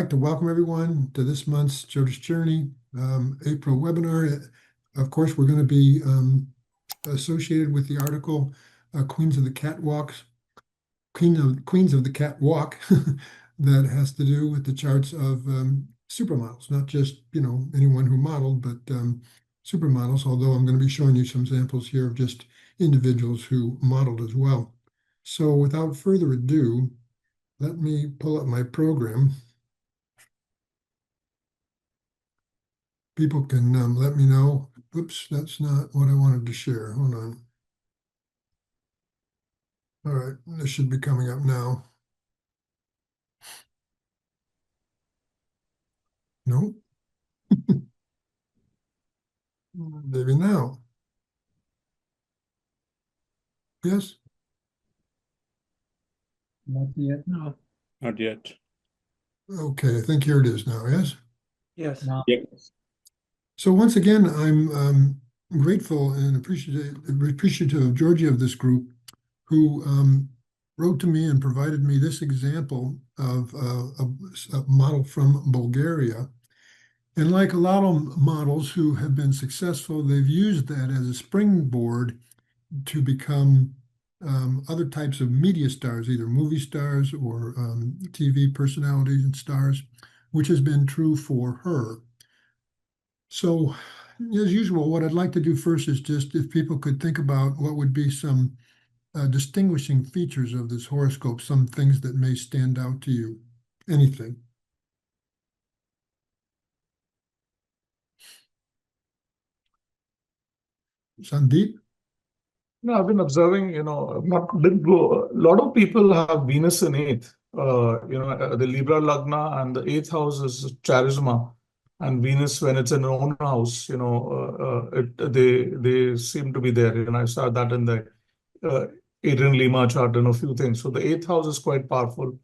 like to welcome everyone to this month's Jyotish Journey April webinar. Of course, we're going to be associated with the article Queens of the Catwalks, Queens of the Catwalk that has to do with the charts of supermodels, not just, anyone who modeled, but supermodels, although I'm going to be showing you some examples here of just individuals who modeled as well. So without further ado, let me pull up my program. People can let me know. Oops, that's not what I wanted to share. Hold on. All right, this should be coming up now. No. Maybe now. Yes? Not yet. No, not yet. Okay, I think here it is now, yes? Yes. No. Yep. So once again, I'm grateful and appreciative of Georgia of this group who wrote to me and provided me this example of a model from Bulgaria. And like a lot of models who have been successful, they've used that as a springboard to become other types of media stars, either movie stars or TV personalities and stars, which has been true for her. So, as usual, what I'd like to do first is just if people could think about what would be some distinguishing features of this horoscope, some things that may stand out to you. Anything. Sandeep? No, I've been observing, didn't go. A lot of people have Venus in eighth. The Libra Lagna and the eighth house is Charisma, and Venus when it's in her own house, they seem to be there. I saw that in the Adrian Lima chart and a few things. So the eighth house is quite powerful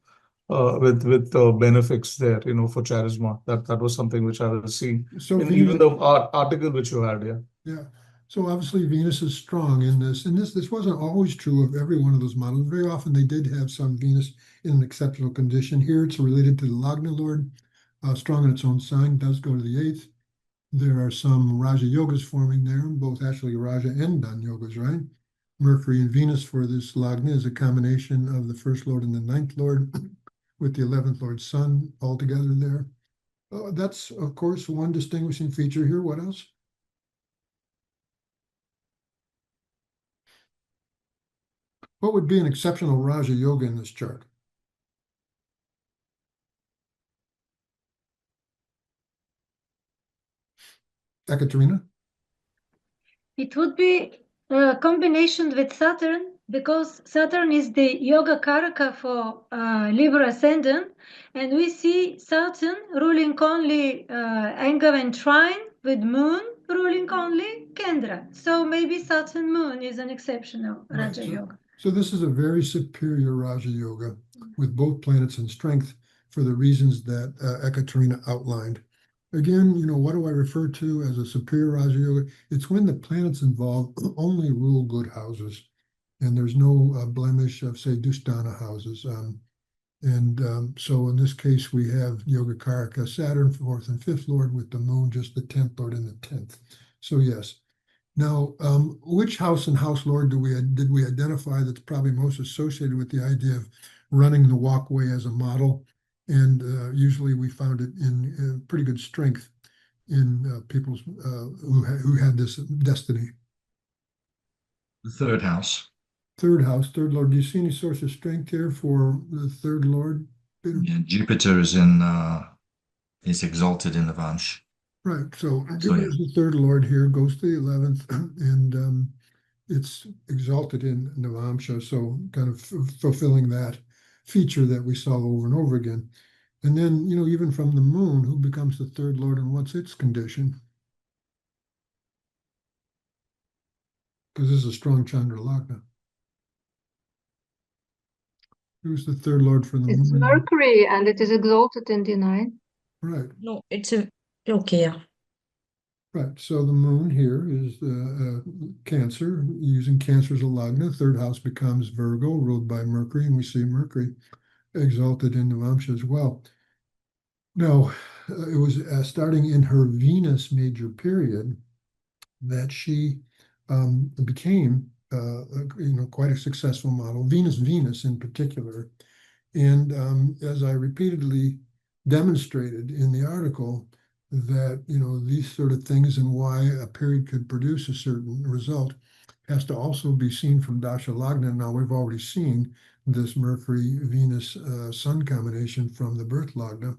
with benefics there, for Charisma. That was something which I was seeing So in Venus, even the article which you had, yeah. yeah. So obviously Venus is strong in this, and this wasn't always true of every one of those models. Very often they did have some Venus in an exceptional condition. Here it's related to the Lagna Lord, strong in its own sign, does go to the eighth. There are some Raja Yogas forming there, both actually Raja and Dan Yogas, right? Mercury and Venus for this Lagna is a combination of the first Lord and the ninth Lord with the 11th Lord Sun all together there. That's, of course, one distinguishing feature here. What else? What would be an exceptional Raja Yoga in this chart? Ekaterina? It would be a combination with Saturn because Saturn is the yoga karaka for Libra ascendant, and we see Saturn ruling only Anger and Trine with Moon ruling only Kendra. So maybe Saturn Moon is an exceptional Raja Yoga. So this is a very superior Raja Yoga with both planets in strength for the reasons that Ekaterina outlined. Again, what do I refer to as a superior Raja Yoga? It's when the planets involved only rule good houses and there's no blemish of, say, Dusthana houses. So in this case, we have Yoga Karaka, Saturn, fourth and fifth Lord, with the moon, just the 10th Lord and the 10th. So yes. Now, which house and house lord did we identify that's probably most associated with the idea of running the walkway as a model? And usually we found it in pretty good strength in people who had this destiny. The third house. Third house, third lord. Do you see any source of strength here for the third lord? Yeah, Jupiter is exalted in the Vansh. Right. So Jupiter's the third lord here, goes to the 11th, and it's exalted in Navamsha, so kind of fulfilling that feature that we saw over and over again. And then, even from the moon, who becomes the third lord and what's its condition? Because this is a strong Chandra Lagna. Who's the third lord for the moon? It's Mercury, and it is exalted in D9. Right. No, it's okay. Yeah. Right. So the moon here is Cancer, using Cancer as a Lagna. Third house becomes Virgo, ruled by Mercury, and we see Mercury exalted in Navamsha as well. No, it was starting in her Venus major period that she became, quite a successful model, Venus in particular. And as I repeatedly demonstrated in the article, that these sort of things and why a period could produce a certain result has to also be seen from Dasha Lagna. Now we've already seen this Mercury Venus Sun combination from the birth Lagna.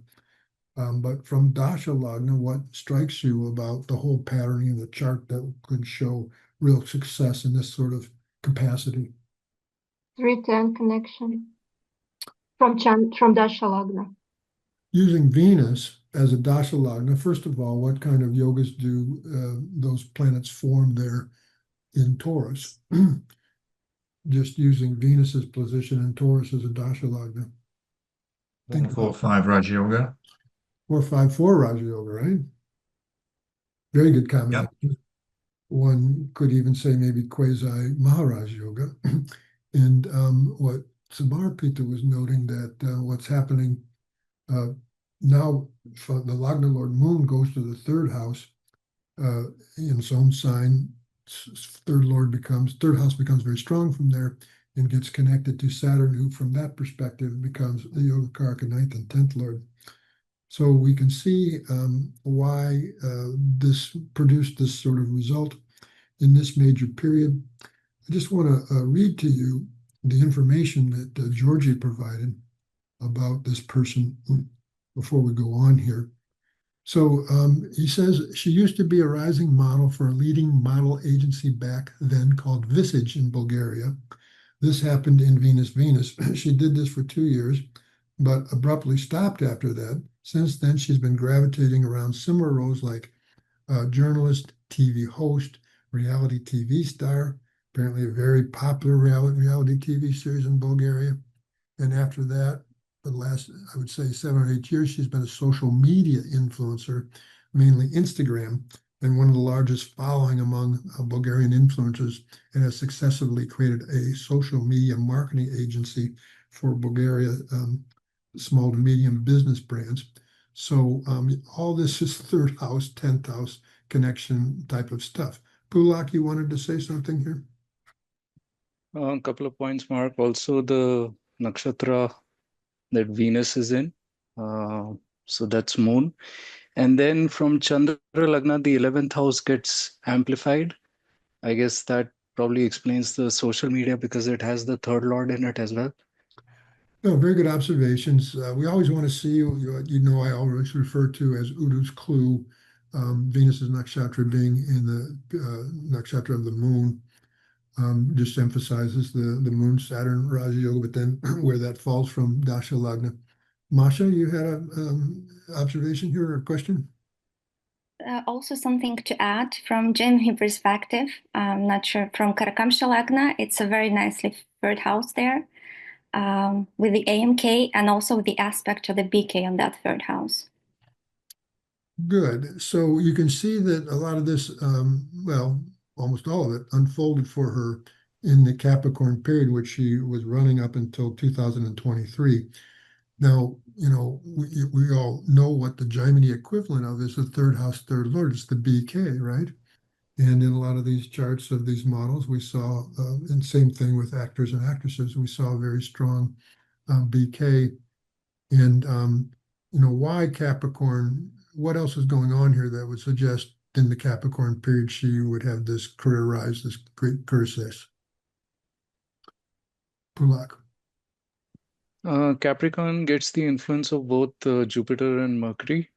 But from Dasha Lagna, what strikes you about the whole patterning in the chart that could show real success in this sort of capacity? 310 connection from Dasha Lagna. Using Venus as a Dasha Lagna, first of all, what kind of yogas do those planets form there in Taurus? Just using Venus's position in Taurus as a Dasha Lagna. Think 4-5 Raja Yoga. 4-5-4 Raja Yoga, right? Very good combination. One could even say maybe quasi Maharaj Yoga. And what Samarpita was noting that what's happening now, the Lagna Lord Moon goes to the third house in its own sign. Third house becomes very strong from there and gets connected to Saturn, who from that perspective becomes the Yogacaraka 9th and 10th Lord. So we can see why this produced this sort of result in this major period. I just want to read to you the information that Georgie provided about this person before we go on here. So he says she used to be a rising model for a leading model agency back then called Visage in Bulgaria. This happened in Venus. She did this for 2 years, but abruptly stopped after that. Since then, she's been gravitating around similar roles like journalist, TV host, reality TV star, apparently a very popular reality TV series in Bulgaria. And after that, for the last, I would say, 7 or 8 years, she's been a social media influencer, mainly Instagram, and one of the largest following among Bulgarian influencers, and has successfully created a social media marketing agency for Bulgaria, small to medium business brands. So all this is third house, 10th house connection type of stuff. Pulak, you wanted to say something here? A couple of points, Mark. Also, the nakshatra that Venus is in. So that's Moon. And then from Chandra Lagna, the 11th house gets amplified. I guess that probably explains the social media because it has the third lord in it as well. No, very good observations. We always want to see, I always refer to as Udu's clue, Venus's nakshatra being in the nakshatra of the moon. Just emphasizes the moon Saturn Raja Yoga, but then where that falls from Dasha Lagna. Masha, you had an observation here or a question? Also something to add from Gemini perspective. I'm not sure from Karakamsha Lagna, it's a very nicely third house there with the AMK and also the aspect of the BK on that third house. Good. So you can see that a lot of this, almost all of it, unfolded for her in the Capricorn period, which she was running up until 2023. Now, we all know what the Gemini equivalent of is the third house, third lord. It's the BK, right? And in a lot of these charts of these models, we saw, and same thing with actors and actresses, we saw a very strong BK. And, why Capricorn? What else is going on here that would suggest in the Capricorn period she would have this career rise, this great career success? Pulak. Capricorn gets the influence of both Jupiter and Mercury,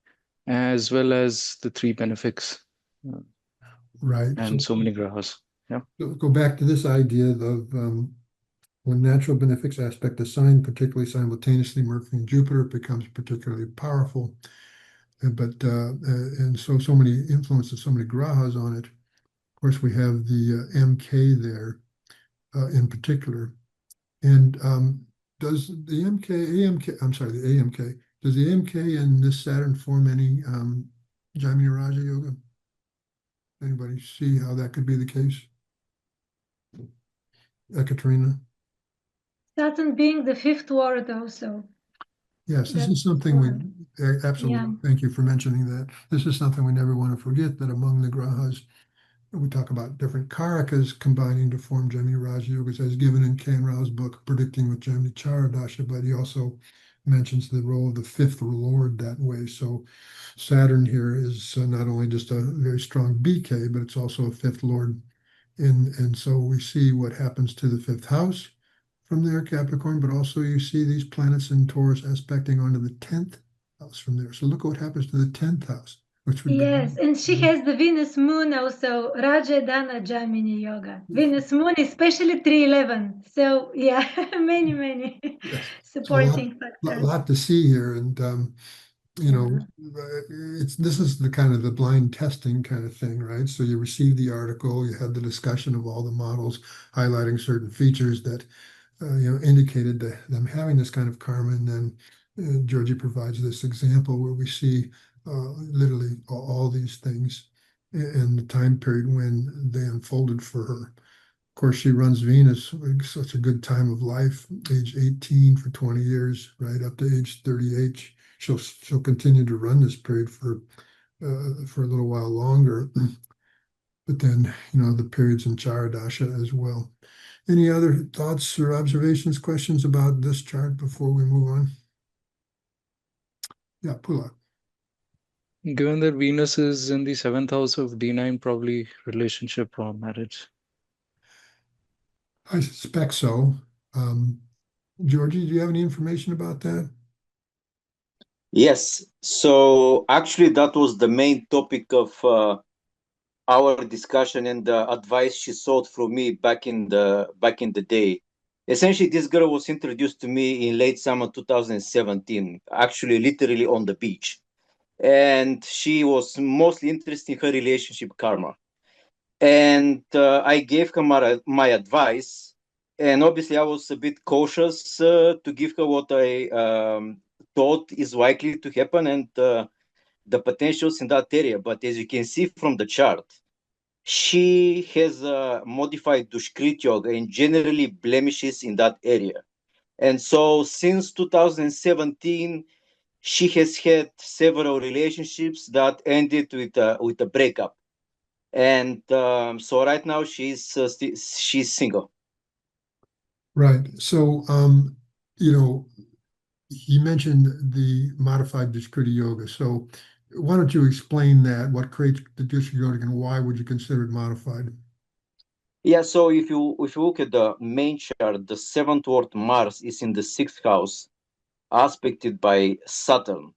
as well as the three benefics. Right. And so many grahas. Yeah. Go back to this idea of when natural benefics aspect assigned, particularly simultaneously Mercury and Jupiter, becomes particularly powerful. But and so many influences, so many grahas on it. Of course, we have the MK there in particular. And does the AMK, does the AMK and this Saturn form any Gemini Raja Yoga? Anybody see how that could be the case? Ekaterina? Saturn being the fifth ward also. Yes, this is That's something absolutely, yeah. thank you for mentioning that. This is something we never want to forget, that among the grahas, we talk about different karakas combining to form Gemini Raja Yogas, as given in Ken Rao's book, Predicting with Gemini Charadasha, but he also mentions the role of the fifth lord that way. So Saturn here is not only just a very strong BK, but it's also a fifth lord. And so we see what happens to the fifth house from there, Capricorn, but also you see these planets in Taurus aspecting onto the 10th house from there. So look what happens to the 10th house, which would be. Yes, and she has the Venus Moon also, Raja Dana Gemini Yoga. Venus Moon, especially 311. So yeah, many Yes. So supporting a factors. lot to see here. And, you know, this is the kind of the blind testing kind of thing, right? So you receive the article, you had the discussion of all the models highlighting certain features that indicated them having this kind of karma, and then Georgie provides this example where we see literally all these things in the time period when they unfolded for her. Of course, she runs Venus, such a good time of life, age 18 for 20 years, right up to age 38. She'll continue to run this period for a little while longer, but then the periods in Charadasha as well. Any other thoughts or observations, questions about this chart before we move on? Yeah, Pula. Given that Venus is in the 7th house of D9, probably relationship or marriage. I suspect so. Georgie, do you have any information about that? Yes. So actually, that was the main topic of our discussion and the advice she sought from me back in the day. Essentially, this girl was introduced to me in late summer 2017, actually literally on the beach. And she was mostly interested in her relationship karma. And I gave her my advice. And obviously, I was a bit cautious to give her what I thought is likely to happen and the potentials in that area. But as you can see from the chart, she has modified Dushkrit Yoga and generally blemishes in that area. And so since 2017, she has had several relationships that ended with a breakup. And so right now she's single. Right. So, he mentioned the modified Diskriti Yoga. So why don't you explain that? What creates the Diskriti Yoga and why would you consider it modified? Yeah, so if you look at the main chart, the seventh lord Mars is in the 6th house, aspected by Saturn.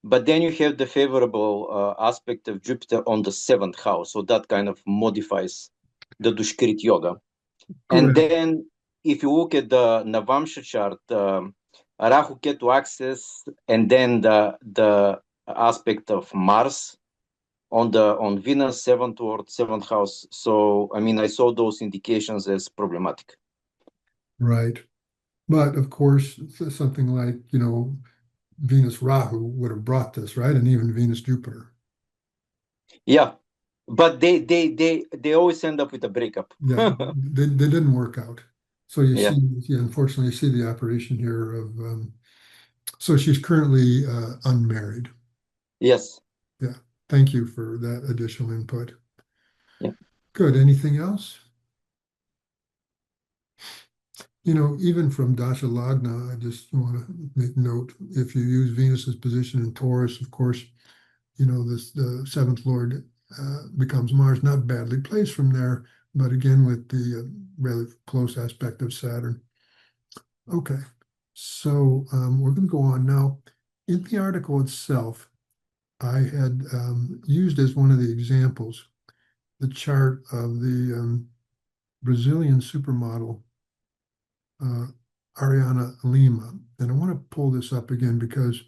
But then you have the favorable aspect of Jupiter on the 7th house. So that kind of modifies the Dushkrit Yoga. Correct. And then if you look at the Navamsha chart, Rahu Ketu axis, and then the aspect of Mars on Venus, 7th lord, 7th house. So, I mean, I saw those indications as problematic. Right. But of course, something like, Venus Rahu would have brought this, right? And even Venus Jupiter. Yeah. But they always end up with a breakup. Yeah, they didn't work out. So you Yeah. see, unfortunately, you see the operation here of, so she's currently unmarried. Yes. Yeah. Thank you for that additional input. Yeah. Good. Anything else? Even from Dasha Lagna, I just want to make note, if you use Venus's position in Taurus, of course, the 7th lord becomes Mars, not badly placed from there, but again, with the really close aspect of Saturn. Okay, so we're going to go on now. In the article itself, I had used as one of the examples the chart of the Brazilian supermodel Adriana Lima. And I want to pull this up again because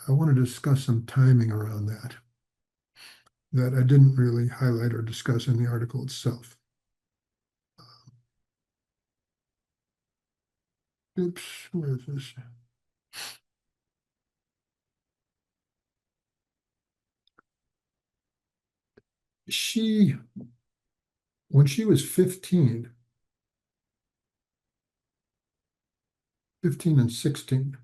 I want to discuss some timing around that I didn't really highlight or discuss in the article itself. Oops, where is this? When she was 15 and 16,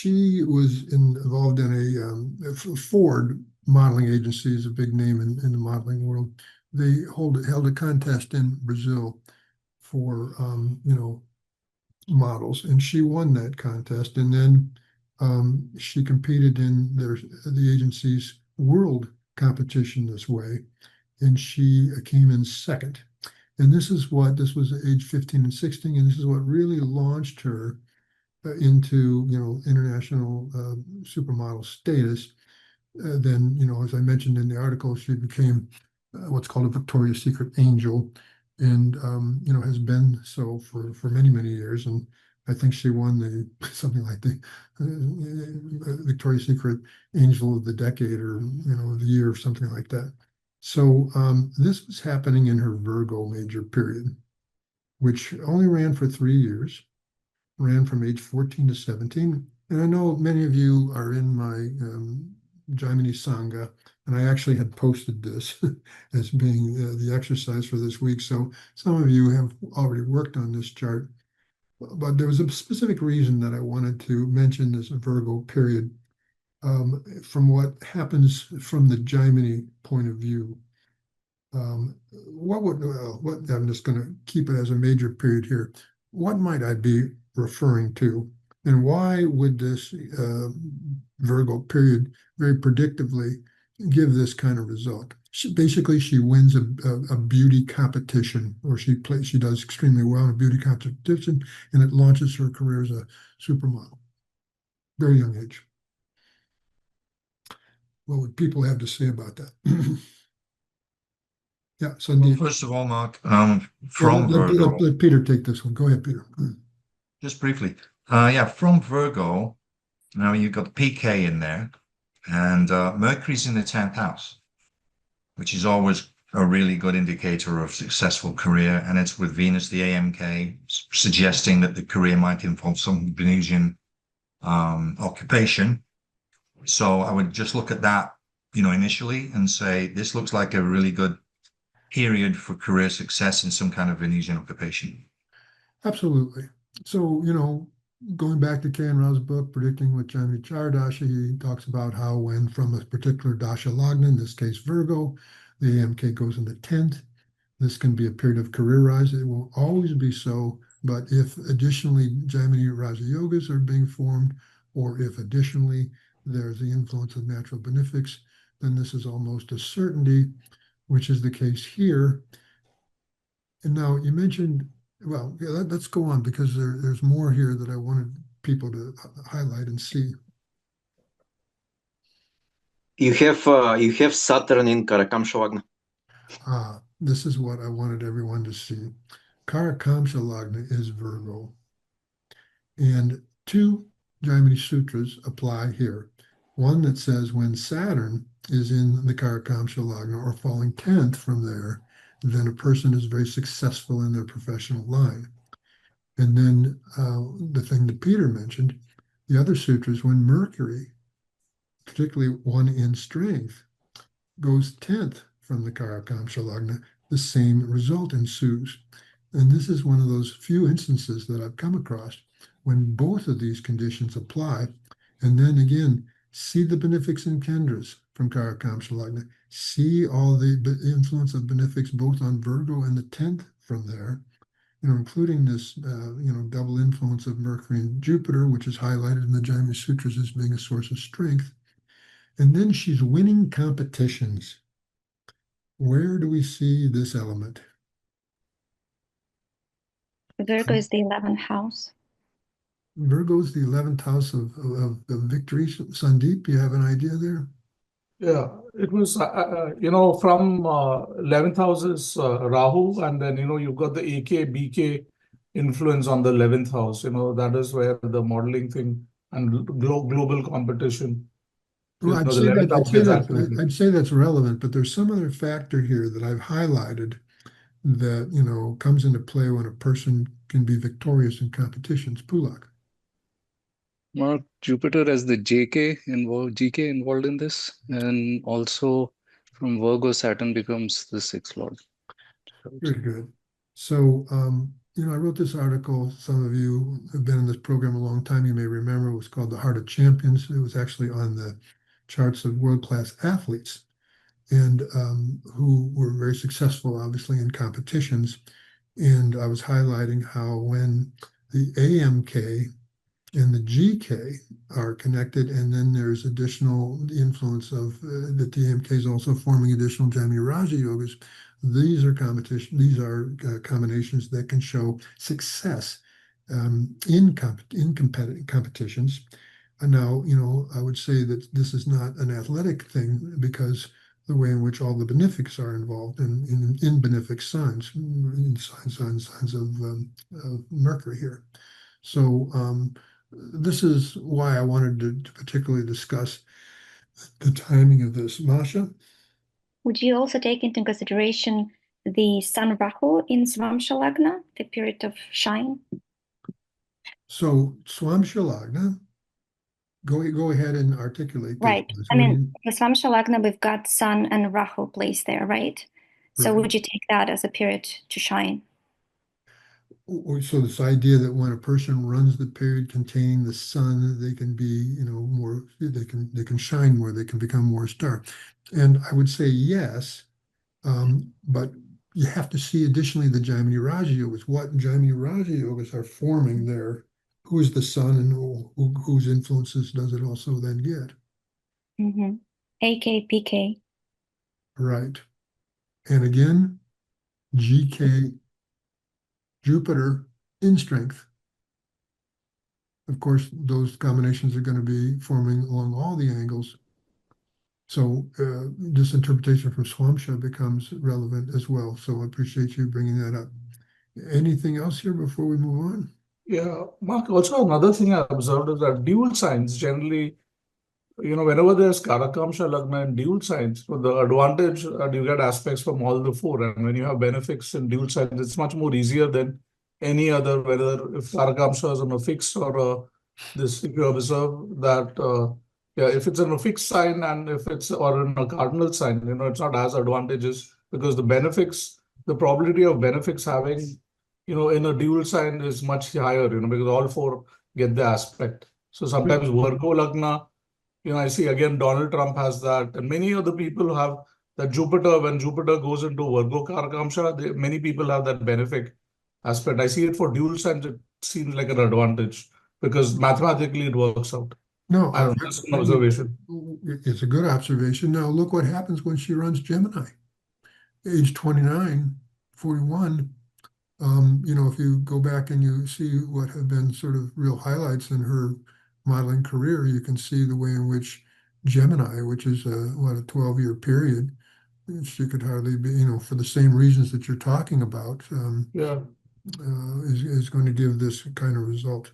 she was involved in a Ford modeling agency, is a big name in the modeling world. They held a contest in Brazil for models, and she won that contest. And then she competed in the agency's world competition this way, and she came in second. And this was at age 15 and 16, and this is what really launched her into international supermodel status. Then, as I mentioned in the article, she became what's called a Victoria's Secret angel, and has been so for many, many years. And I think she won something like the Victoria's Secret Angel of the Decade, or the year, or something like that. So this was happening in her Virgo major period, which only ran for 3 years, ran from age 14 to 17. And I know many of you are in my Jaimini Sangha, and I actually had posted this as being the exercise for this week. So some of you have already worked on this chart, but there was a specific reason that I wanted to mention this Virgo period from what happens from the Jaimini point of view. I'm just going to keep it as a major period here. What might I be referring to? And why would this Virgo period very predictably give this kind of result? Basically, she wins a beauty competition, or she does extremely well in a beauty competition, and it launches her career as a supermodel. Very young age. What would people have to say about that? Yeah, so well, first of all, Mark, from Virgo. Let Peter take this one. Go ahead, Peter. Just briefly. From Virgo, now you've got PK in there, and Mercury's in the 10th house, which is always a really good indicator of successful career. And it's with Venus, the AMK, suggesting that the career might involve some Venusian occupation. So I would just look at that, initially and say, this looks like a really good period for career success in some kind of Venusian occupation. Absolutely. So, going back to K. Rao's book, Predicting with Jaimini Charadasha, he talks about how when from a particular Dasha Lagna, in this case Virgo, the AMK goes in the 10th, this can be a period of career rise. It won't always be so, but if additionally Jaimini Raja Yogas are being formed, or if additionally there's the influence of natural benefics, then this is almost a certainty, which is the case here. And now you mentioned, well, yeah, let's go on, because there's more here that I wanted people to highlight and see. You have Saturn in Karakamsha Lagna. This is what I wanted everyone to see. Karakamsha Lagna is Virgo, and 2 Jaimini Sutras apply here. One that says when Saturn is in the Karakamsha Lagna, or falling 10th from there, then a person is very successful in their professional line. And then the thing that Peter mentioned, the other sutras, when Mercury, particularly one in strength, goes 10th from the Karakamsha Lagna, the same result ensues. And this is one of those few instances that I've come across when both of these conditions apply. And then again, see the benefics and kendras from Karakamsha Lagna, see all the influence of benefics both on Virgo and the 10th from there, including this, double influence of Mercury and Jupiter, which is highlighted in the Jaimini Sutras as being a source of strength. And then she's winning competitions. Where do we see this element? Virgo is the 11th house. Virgo is the 11th house of victory. Sandeep, you have an idea there? Yeah, it was, from 11th house is Rahu, and then, you've got the AK, BK influence on the 11th house. That is where the modeling thing and global competition. Well, the 11th house gets activated. I'd say that's relevant, but there's some other factor here that I've highlighted that, comes into play when a person can be victorious in competitions. Pulak. Mark, Jupiter as the GK involved in this, and also from Virgo, Saturn becomes the 6th lord. Very good. So I wrote this article. Some of you have been in this program a long time. You may remember it was called The Heart of Champions. It was actually on the charts of world-class athletes and who were very successful, obviously, in competitions. And I was highlighting how when the AMK and the GK are connected, and then there's additional influence of that the AMK is also forming additional Gemini Raja yogas. These are combinations that can show success in competitive competitions. And now, I would say that this is not an athletic thing because the way in which all the benefics are involved in benefic signs, in signs of Mercury here. So this is why I wanted to particularly discuss the timing of this. Masha? Would you also take into consideration the Sun Rahu in Swamsha Lagna, the period of shine? So Swamsha Lagna, go ahead and articulate. Right. I mean, the Swamsha Lagna, we've got Sun and Rahu placed there, right? So Right. would you take that as a period to shine? So this idea that when a person runs the period containing the sun, they can be, more, they can shine more, they can become more star. And I would say yes, but you have to see additionally the Gemini Raja yogas, what Gemini Raja yogas are forming there. Who is the sun and whose influences does it also then get? Mm-hmm. AK, PK. Right. And again, GK, Jupiter in strength. Of course, those combinations are going to be forming along all the angles. So this interpretation from Swamsha becomes relevant as well. So I appreciate you bringing that up. Anything else here before we move on? Yeah, Mark, also another thing I observed is that dual signs generally, whenever there's Karakamsha Lagna in dual signs, so the advantage you get aspects from all the four. And when you have benefics in dual signs, it's much more easier than any other, whether if Karakamsha is on a fixed or this, if you observe that, if it's in a fixed sign and if it's or in a cardinal sign, it's not as advantageous because the probability of benefics having, in a dual sign is much higher, because all four get the aspect. So sometimes Virgo Lagna, I see again Donald Trump has that, and many other people have that Jupiter. When Jupiter goes into Virgo Karakamsha, many people have that benefic aspect. I see it for dual signs; it seems like an advantage because mathematically it works out. No, Just an observation. It's a good observation. Now look what happens when she runs Gemini. Age 29, 41. If you go back and you see what have been sort of real highlights in her modeling career, you can see the way in which Gemini, which is a 12-year period, she could hardly be, for the same reasons that you're talking about, is going to give this kind of result.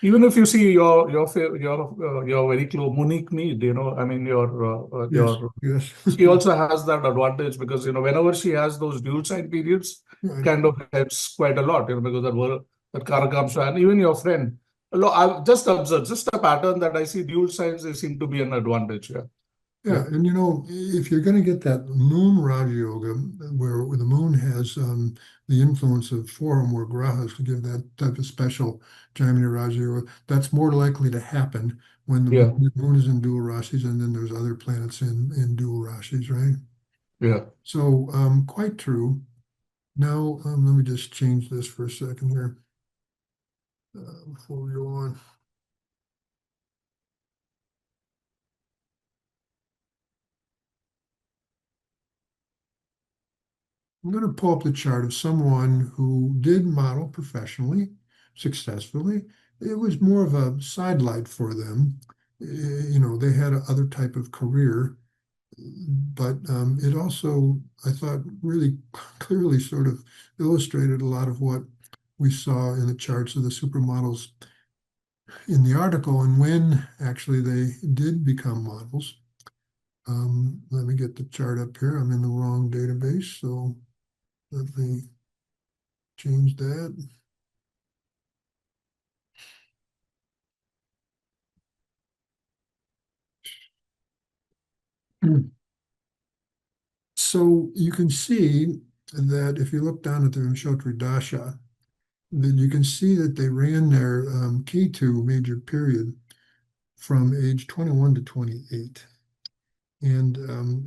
Even if you see your very close Monique Mead, I mean Yes. she also has that advantage because whenever she has those dual sign periods, Right. kind of helps quite a lot, because that Karakamsha and even your friend. I've just observed just a pattern that I see dual signs, they seem to be an advantage. Yeah, and if you're going to get that moon Raja Yoga, where the moon has the influence of four or more grahas to give that type of special Gemini Raja Yoga, that's more likely to happen when the moon is in dual Rashis, and then there's other planets in dual Rashis, right? Yeah. So quite true. Now let me just change this for a second here before we go on. I'm going to pull up the chart of someone who did model professionally, successfully. It was more of a sidelight for them. They had another type of career, but it also, I thought, really clearly sort of illustrated a lot of what we saw in the charts of the supermodels in the article and when actually they did become models. Let me get the chart up here. I'm in the wrong database, so let me change that. So you can see that if you look down at the Vimshotri Dasha, then you can see that they ran their K2 major period from age 21 to 28. And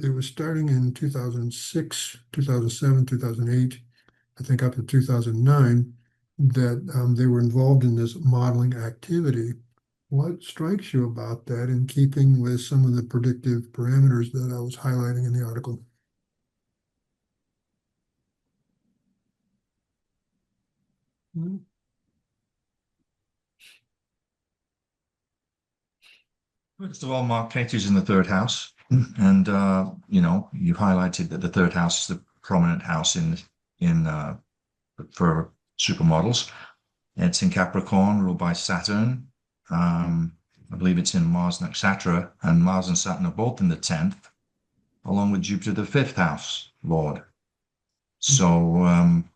it was starting in 2006, 2007, 2008, I think up to 2009, that they were involved in this modeling activity. What strikes you about that in keeping with some of the predictive parameters that I was highlighting in the article? First of all, Mark, Katie's in the third house. And, you know, you highlighted that the third house is the prominent house for supermodels. It's in Capricorn, ruled by Saturn. I believe it's in Mars Nakshatra, and Mars and Saturn are both in the 10th, along with Jupiter, the 5th house lord. So,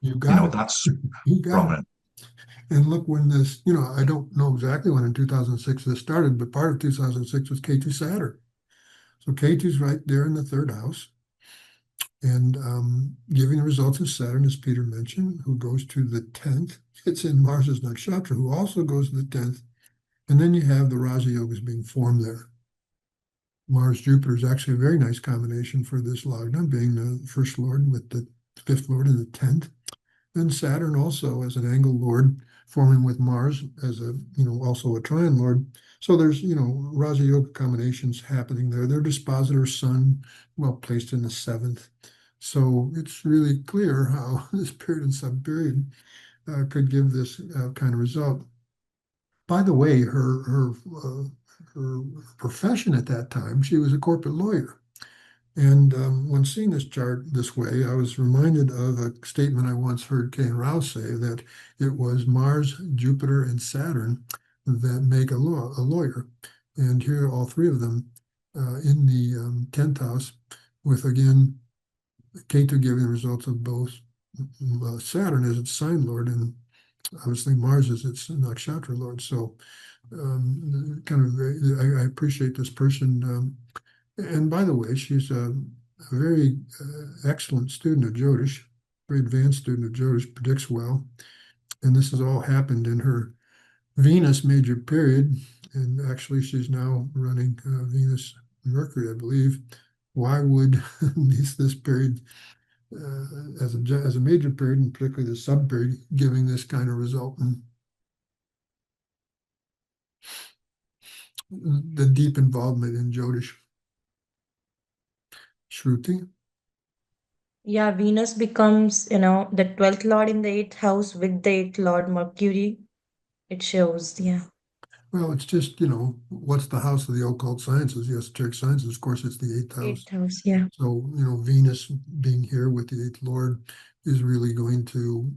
you know, that's you got prominent. it. And look, when this, I don't know exactly when in 2006 this started, but part of 2006 was K2 Saturn. So K2's right there in the third house. And giving the results of Saturn, as Peter mentioned, who goes to the 10th. It's in Mars's Nakshatra, who also goes to the 10th. And then you have the Raja Yogas being formed there. Mars-Jupiter is actually a very nice combination for this Lagna, being the first lord with the fifth lord in the 10th. Then Saturn also as an angle lord, forming with Mars as a, also a trine lord. So there's, Raja Yoga combinations happening there. Their dispositor sun, well placed in the 7th. So it's really clear how this period and sub-period could give this kind of result. By the way, her profession at that time, she was a corporate lawyer. And when seeing this chart this way, I was reminded of a statement I once heard K. Rao say, that it was Mars, Jupiter, and Saturn that make a lawyer. And here, all three of them in the 10th house, with again, Ketu giving the results of both Saturn as its sign lord, and obviously Mars is its nakshatra lord. So I appreciate this person. And by the way, she's a very excellent student of Jyotish, very advanced student of Jyotish, predicts well. And this has all happened in her Venus major period. And actually, she's now running Venus Mercury, I believe. Why would this period, as a major period, and particularly the sub period, giving this kind of result? And the deep involvement in Jyotish. Shruti? Yeah, Venus becomes, the 12th lord in the 8th house with the 8th lord Mercury. It shows, yeah. Well, it's just, what's the house of the occult sciences, the esoteric sciences? Of course, it's the 8th house. 8th house, yeah. So, Venus being here with the 8th lord is really going to,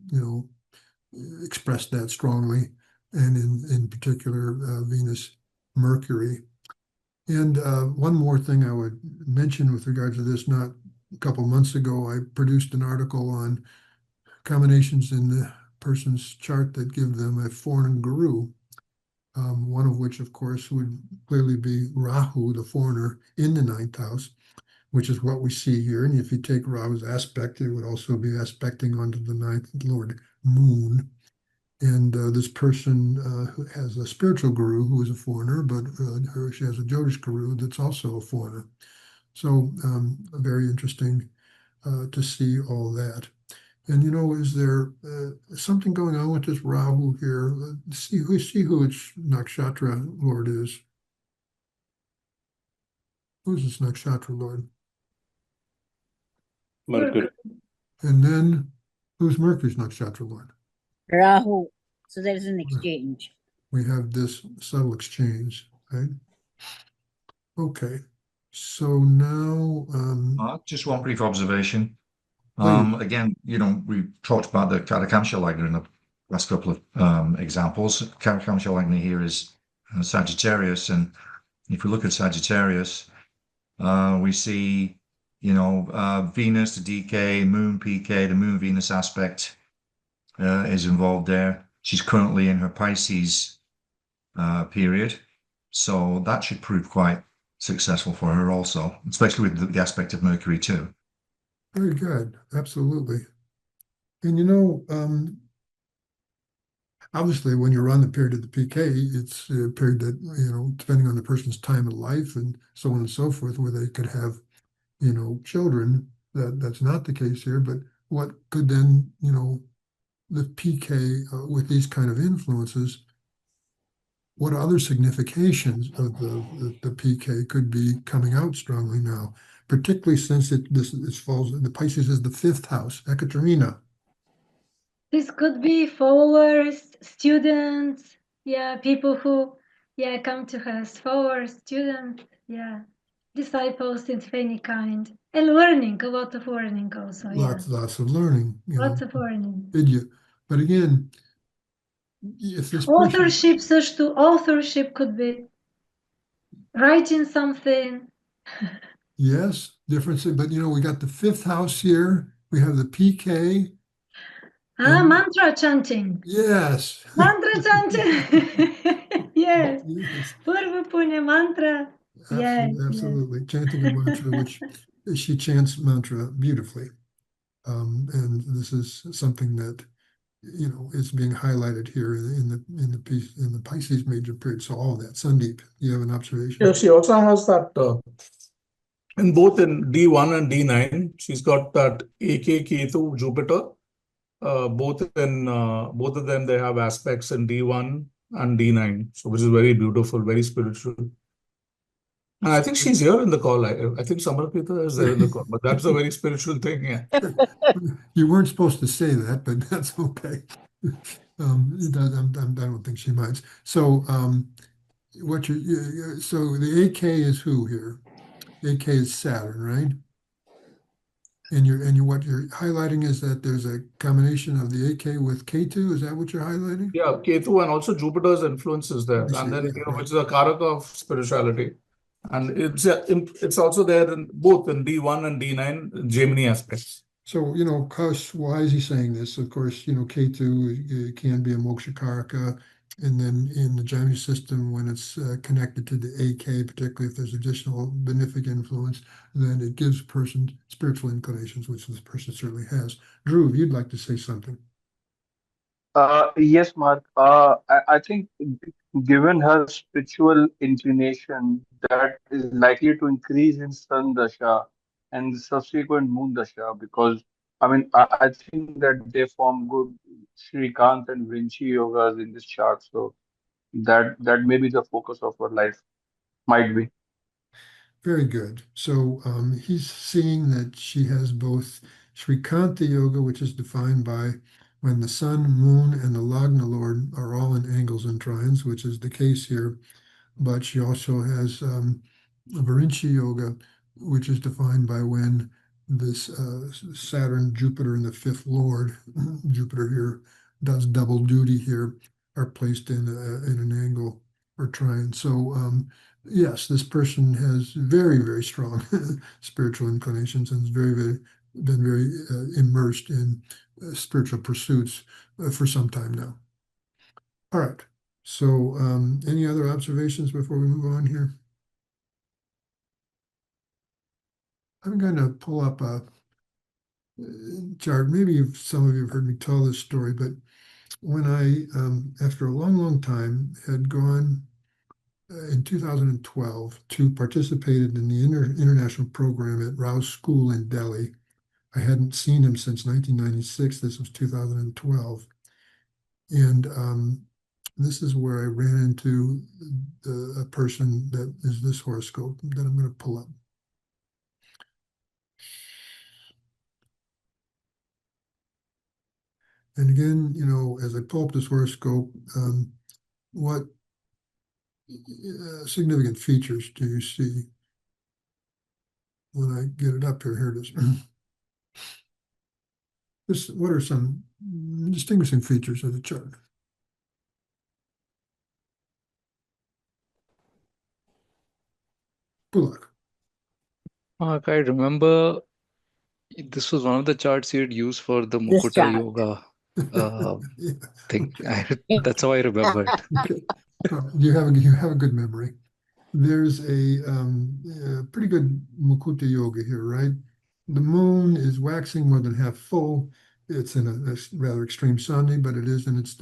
express that strongly. And in particular, Venus, Mercury. And one more thing I would mention with regard to this, not a couple months ago, I produced an article on combinations in the person's chart that give them a foreign guru. One of which, of course, would clearly be Rahu, the foreigner, in the 9th house, which is what we see here. And if you take Rahu's aspect, it would also be aspecting onto the 9th lord Moon. And this person who has a spiritual guru who is a foreigner, but she has a Jyotish guru that's also a foreigner. So very interesting to see all that. And is there something going on with this Rahu here? See who its nakshatra lord is. Who's this nakshatra lord? Mercury. And then who's Mercury's nakshatra lord? Rahu. So there's an exchange. We have this subtle exchange, right? Okay. So now Just one brief observation. please. Again, we talked about the Karakamsha Lagna in the last couple of examples. Karakamsha Lagna here is Sagittarius, and if we look at Sagittarius, we see, Venus, the DK, Moon PK, the Moon Venus aspect is involved there. She's currently in her Pisces period, so that should prove quite successful for her also, especially with the aspect of Mercury too. Very good. Absolutely. And obviously, when you run the period of the PK, it's a period that, depending on the person's time of life and so on and so forth, where they could have, children. That's not the case here. But what could then, the PK with these kind of influences, what other significations of the PK could be coming out strongly now, particularly since this falls in the Pisces is the fifth house, Ekaterina. This could be followers, students, people who, come to us, followers, students, disciples of any kind, and learning, a lot of learning also, Lots of learning, lots of learning. Vidya. But again, if this person, Authorship, such to authorship could be writing something. yes, difference, but we got the fifth house here. We have the PK. Mantra chanting. Yes. Mantra chanting. Yes. Yes. Purva Punya mantra. Absolutely. Chanting a mantra, which she chants mantra beautifully. And this is something that, is being highlighted here in the Pisces major period. So all of that. Sandeep, you have an observation? Yeah, she also has that in both in D1 and D9, she's got that AK Ketu Jupiter. Both of them, they have aspects in D1 and D9, so which is very beautiful, very spiritual. And I think she's here in the call. I think Samarpita is there in the call, but that's a very spiritual thing. Yeah. You weren't supposed to say that, but that's okay. I don't think she minds. So, so the AK is who here? AK is Saturn, right? And what you're highlighting is that there's a combination of the AK with K2. Is that what you're highlighting? Yeah, Ketu and also Jupiter's influence is there, and then which is a karaka of spirituality, and it's also there in both in D1 and D9 Gemini aspects. So, Kush, why is he saying this? Of course, K2 can be a moksha karaka. And then in the Gemini system, when it's connected to the AK, particularly if there's additional benefic influence, then it gives a person spiritual inclinations, which this person certainly has. Drew, if you'd like to say something. Yes, Mark. I think given her spiritual inclination, that is likely to increase in Sun Dasha and subsequent Moon Dasha, because I think that they form good Shrikant and Vinci yogas in this chart. So that may be the focus of her life, might be. Very good. So he's seeing that she has both Shrikanta yoga, which is defined by when the sun, moon, and the Lagna Lord are all in angles and trines, which is the case here. But she also has Varinci yoga, which is defined by when this Saturn, Jupiter, and the fifth Lord, Jupiter here does double duty here, are placed in an angle or trine. So yes, this person has very, very strong spiritual inclinations and has been very immersed in spiritual pursuits for some time now. All right. So any other observations before we move on here? I'm going to pull up a chart. Maybe some of you have heard me tell this story, but when I, after a long, long time, had gone in 2012 to participated in the international program at Rao's school in Delhi. I hadn't seen him since 1996. This was 2012. And this is where I ran into a person that is this horoscope that I'm going to pull up. And again, as I pull up this horoscope, what significant features do you see when I get it up here? Here it is. What are some distinguishing features of the chart? Good luck. Mark, I remember this was one of the charts you'd use for the This Mukuta chart. Yoga Yeah. thing. That's how I remember it. Okay. You have a good memory. There's a pretty good Mukuta Yoga here, right? The moon is waxing more than half full, it's in a rather extreme Sunday, but it is in its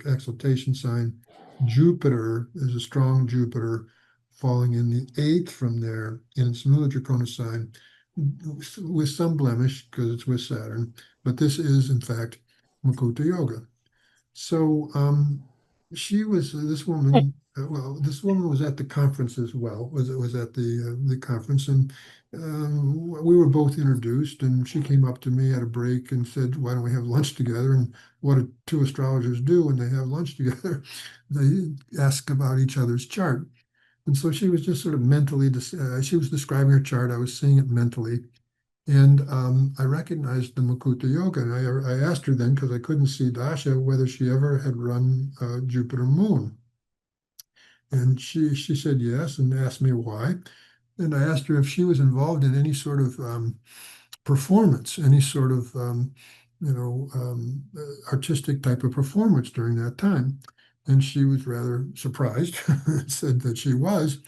exaltation sign. Jupiter is a strong Jupiter falling in the 8th from there in its Mula Dracona sign with some blemish because it's with Saturn, but this is in fact Mukuta Yoga. So she was this woman. Well, this woman was at the conference as well. Was at the conference, and we were both introduced. And she came up to me at a break and said, "Why don't we have lunch together?" And what do two astrologers do when they have lunch together? They ask about each other's chart. And so she was just sort of mentally. She was describing her chart. I was seeing it mentally. And I recognized the Mukuta Yoga, and I asked her then, because I couldn't see Dasha, whether she ever had run Jupiter Moon. And she said yes, and asked me why. And I asked her if she was involved in any sort of performance, any sort of artistic type of performance during that time. And she was rather surprised, said that she was.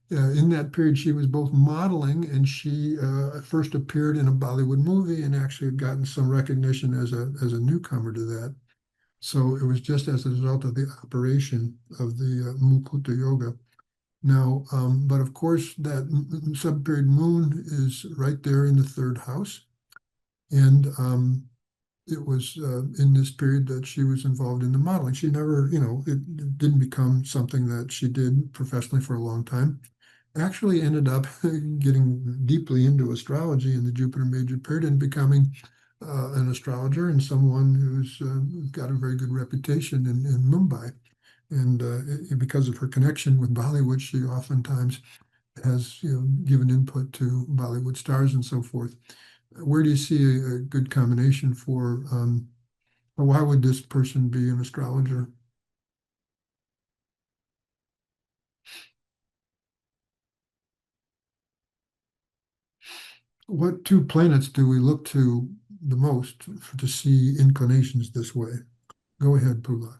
In that period, she was both modeling and she first appeared in a Bollywood movie and actually had gotten some recognition as a newcomer to that. So it was just as a result of the operation of the Mukuta Yoga. Now, but of course, that sub-period moon is right there in the 3rd house. And it was in this period that she was involved in the modeling. She never, it didn't become something that she did professionally for a long time. Actually ended up getting deeply into astrology in the Jupiter major period and becoming an astrologer and someone who's got a very good reputation in Mumbai. And because of her connection with Bollywood, she oftentimes has given input to Bollywood stars and so forth. Where do you see a good combination for, or why would this person be an astrologer? What 2 planets do we look to the most to see inclinations this way? Go ahead, Pula.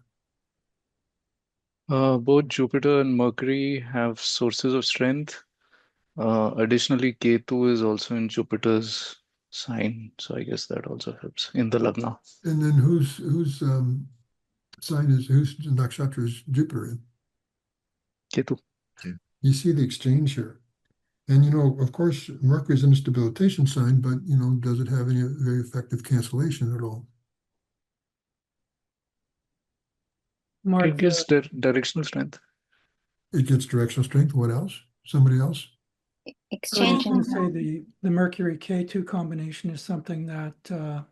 Both Jupiter and Mercury have sources of strength. Additionally, Ketu is also in Jupiter's sign, so I guess that also helps in the Lagna. And then whose sign is, whose nakshatra is Jupiter in? Ketu. You see the exchange here. And, of course, Mercury is in a stabilization sign, but, does it have any very effective cancellation at all? Mark, It gives directional strength. It gets directional strength. What else? Somebody else? I was Exchange going to and say the Mercury K2 combination is something that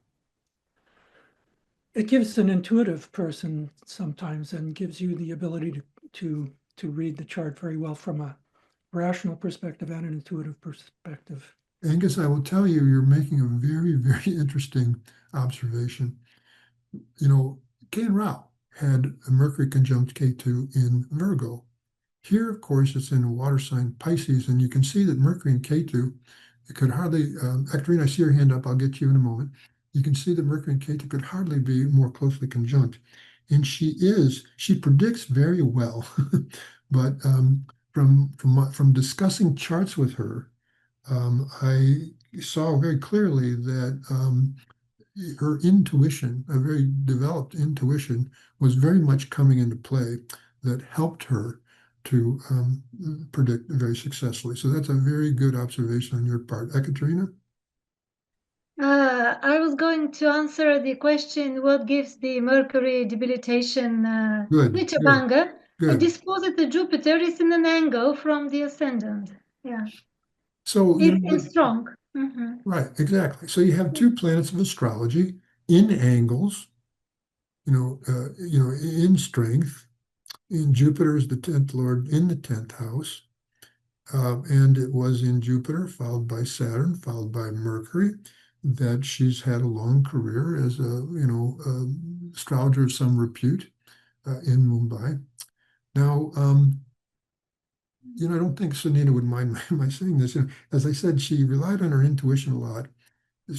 it gives an intuitive person sometimes and gives you the ability to read the chart very well from a rational perspective and an intuitive perspective. Angus, I will tell you, you're making a very, very interesting observation. K.N. Rao had a Mercury conjunct K2 in Virgo. Here, of course, it's in a water sign Pisces, and you can see that Mercury and K2, it could hardly, Adriana, I see your hand up, I'll get you in a moment. You can see that Mercury and K2 could hardly be more closely conjunct. And she predicts very well, but from discussing charts with her, I saw very clearly that her intuition, a very developed intuition, was very much coming into play that helped her to predict very successfully. So that's a very good observation on your part. Ekaterina? I was going to answer the question, what gives the Mercury debilitation Good. Nichabanga? Good. Disposited Jupiter is in an angle from the ascendant. Yeah. So It's strong. Mm-hmm. Right, exactly. So you have 2 planets of astrology in angles, in strength. In Jupiter is the 10th Lord in the 10th house. And it was in Jupiter, followed by Saturn, followed by Mercury, that she's had a long career as astrologer of some repute in Mumbai. Now, I don't think Sunita would mind my saying this. As I said, she relied on her intuition a lot.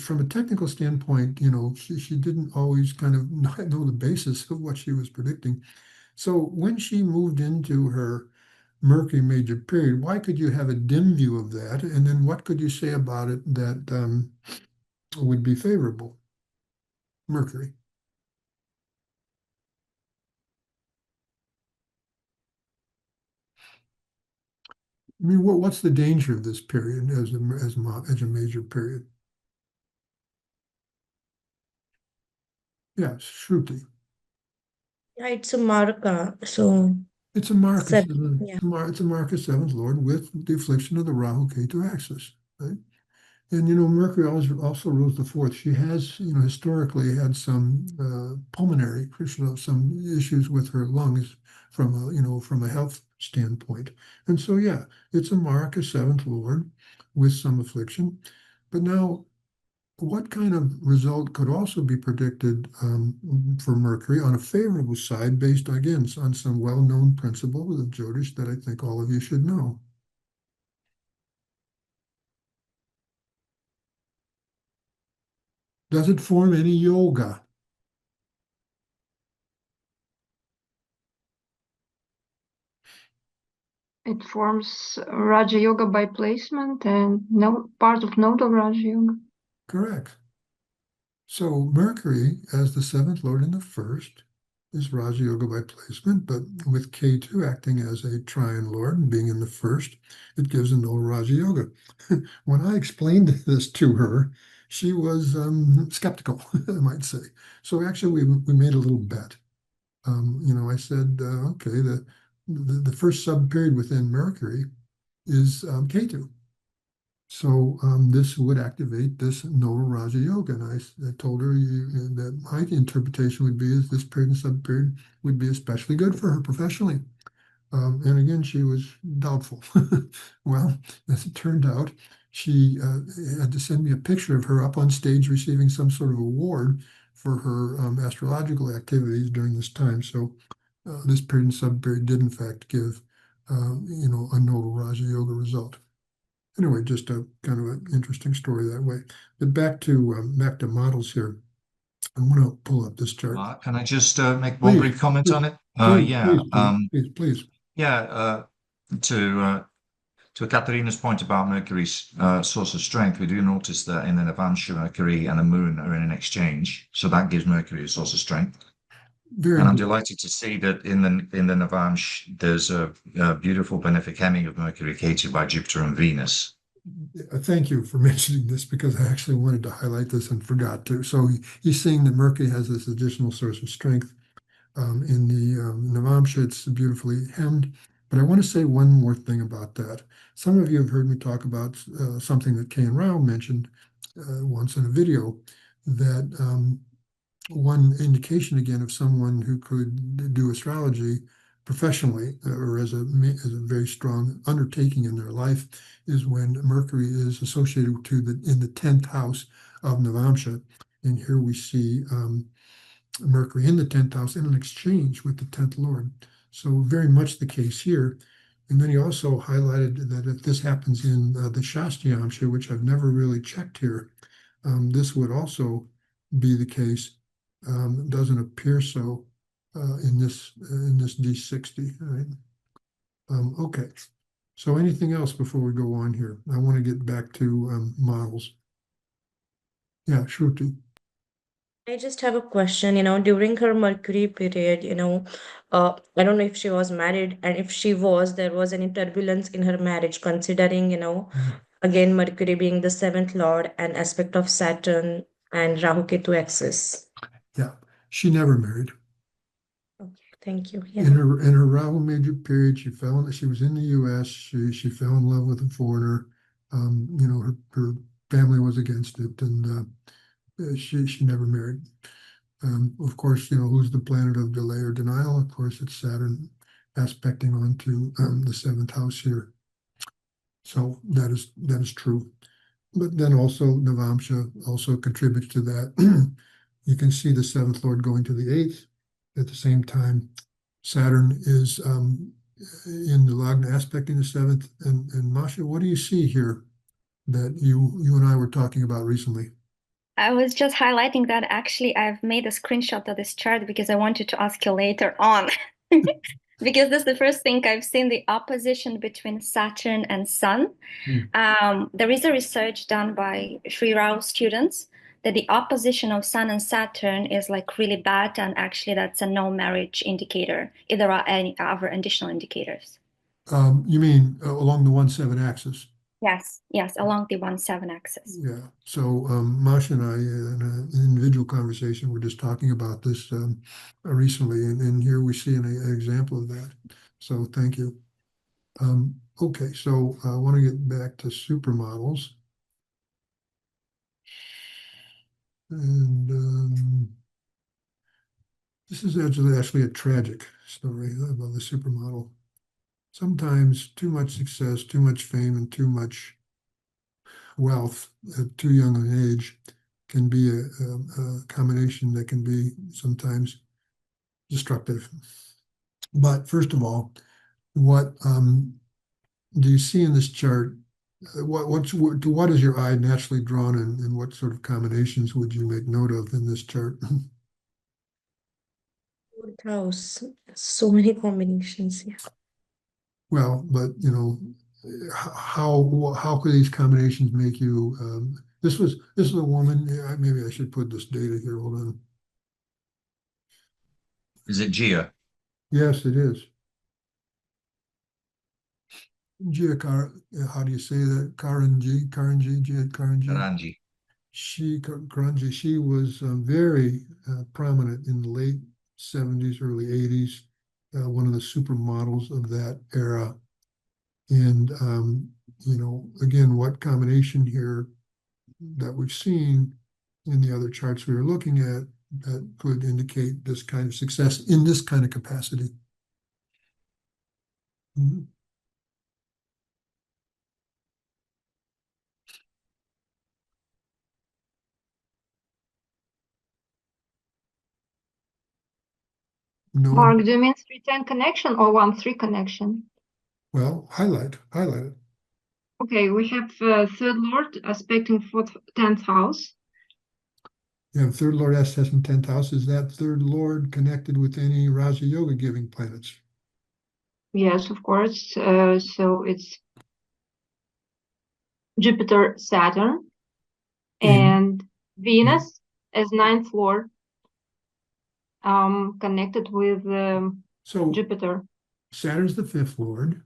From a technical standpoint, she didn't always kind of know the basis of what she was predicting. So when she moved into her Mercury major period, why could you have a dim view of that? And then what could you say about it that would be favorable? Mercury. I mean, what's the danger of this period as a major period? Yes, Shruti. Yeah, it's a marka. So It's a mark of seven. seven, Yeah. it's a mark of seventh lord with the affliction of the Rahu Ketu axis, right? And Mercury also rules the fourth. She has, historically had some pulmonary, some issues with her lungs from a health standpoint. And so, yeah, it's a mark of seventh lord with some affliction. But now, what kind of result could also be predicted for Mercury on a favorable side based, again, on some well-known principles of Jyotish that I think all of you should know? Does it form any yoga? It forms Raja Yoga by placement and no part of nodal Raja Yoga. Correct. So Mercury, as the seventh lord in the first, is Raja Yoga by placement, but with K2 acting as a trine lord and being in the first, it gives a no Raja Yoga. When I explained this to her, she was skeptical, I might say. So actually, we made a little bet. I said, okay, the first sub period within Mercury is K2. So this would activate this Nova Raja Yoga. And I told her that my interpretation would be is this period and sub-period would be especially good for her professionally. And again, she was doubtful. Well, as it turned out, she had to send me a picture of her up on stage receiving some sort of award for her astrological activities during this time. So this period and sub-period did in fact give, a Nova Raja Yoga result. Anyway, just a kind of an interesting story that way. But back to models here. I'm going to pull up this chart. Can I just make one brief comment on it? Please. Yeah, to Katerina's point about Mercury's source of strength, we do notice that in the Navamsha, Mercury and the Moon are in an exchange, so that gives Mercury a source of strength. And I'm delighted to see that in the Navamsha, there's a beautiful benefic hemming of Mercury Ketu by Jupiter and Venus. Thank you for mentioning this because I actually wanted to highlight this and forgot to. So he's saying that Mercury has this additional source of strength. In the Navamsha, it's beautifully hemmed. But I want to say one more thing about that. Some of you have heard me talk about something that K. and Rao mentioned once in a video, that one indication again of someone who could do astrology professionally or as a very strong undertaking in their life is when Mercury is associated in the 10th house of Navamsha. And here we see Mercury in the 10th house in an exchange with the 10th Lord. So very much the case here. And then he also highlighted that if this happens in the Shastyamsha, which I've never really checked here, this would also be the case. Doesn't appear so in this D60. Right? Okay. So anything else before we go on here? I want to get back to models. Yeah, Shruti. I just have a question, during her Mercury period, I don't know if she was married, and if she was, there was any turbulence in her marriage, considering, again, Mercury being the seventh lord and aspect of Saturn and Rahu Ketu axis. Yeah, she never married. Okay, thank you. Yeah. In her Rahu major period, she was in the U.S. She fell in love with a foreigner. Her family was against it, and she never married. Of course, who's the planet of delay or denial? Of course, it's Saturn aspecting onto the seventh house here. So that is true. But then also Navamsha also contributes to that. You can see the seventh lord going to the eighth. At the same time, Saturn is in the Lagna aspecting the seventh. And Masha, what do you see here that you and I were talking about recently? I was just highlighting that actually I've made a screenshot of this chart because I wanted to ask you later on. Because this is the first thing I've seen, the opposition between Saturn and Sun. There is a research done by Sri Rao students that the opposition of Sun and Saturn is like really bad, and actually that's a no marriage indicator, if there are any other additional indicators. You mean along the 1-7 axis? Yes, along the 1-7 axis. Yeah. So Masha and I, in an individual conversation, were just talking about this recently, and here we see an example of that. So thank you. Okay, so I want to get back to supermodels. And this is actually a tragic story about the supermodel. Sometimes too much success, too much fame, and too much wealth at too young an age can be a combination that can be sometimes destructive. But first of all, what do you see in this chart? To what is your eye naturally drawn, and what sort of combinations would you make note of in this chart? Fourth house. So many combinations. Yeah. Well, but how could these combinations make you? This is a woman. Maybe I should put this data here. Hold on. Is it Gia? Yes, it is. Gia how do you say that? Karanji, Gia Karanji. Karanji. Karanji, she was very prominent in the late 70s, early 80s, one of the supermodels of that era. And, again, what combination here that we've seen in the other charts we were looking at that could indicate this kind of success in this kind of capacity? Mm-hmm. No. Mark, do you mean 3-10 connection or 1-3 connection? Well, highlight it. Okay, we have third lord aspecting 10th house. You have third lord aspect in 10th house. Is that third lord connected with any Raja Yoga giving planets? Yes, of course. So it's Jupiter, Saturn, and Venus as 9th lord, connected with Jupiter. Saturn's the 5th lord.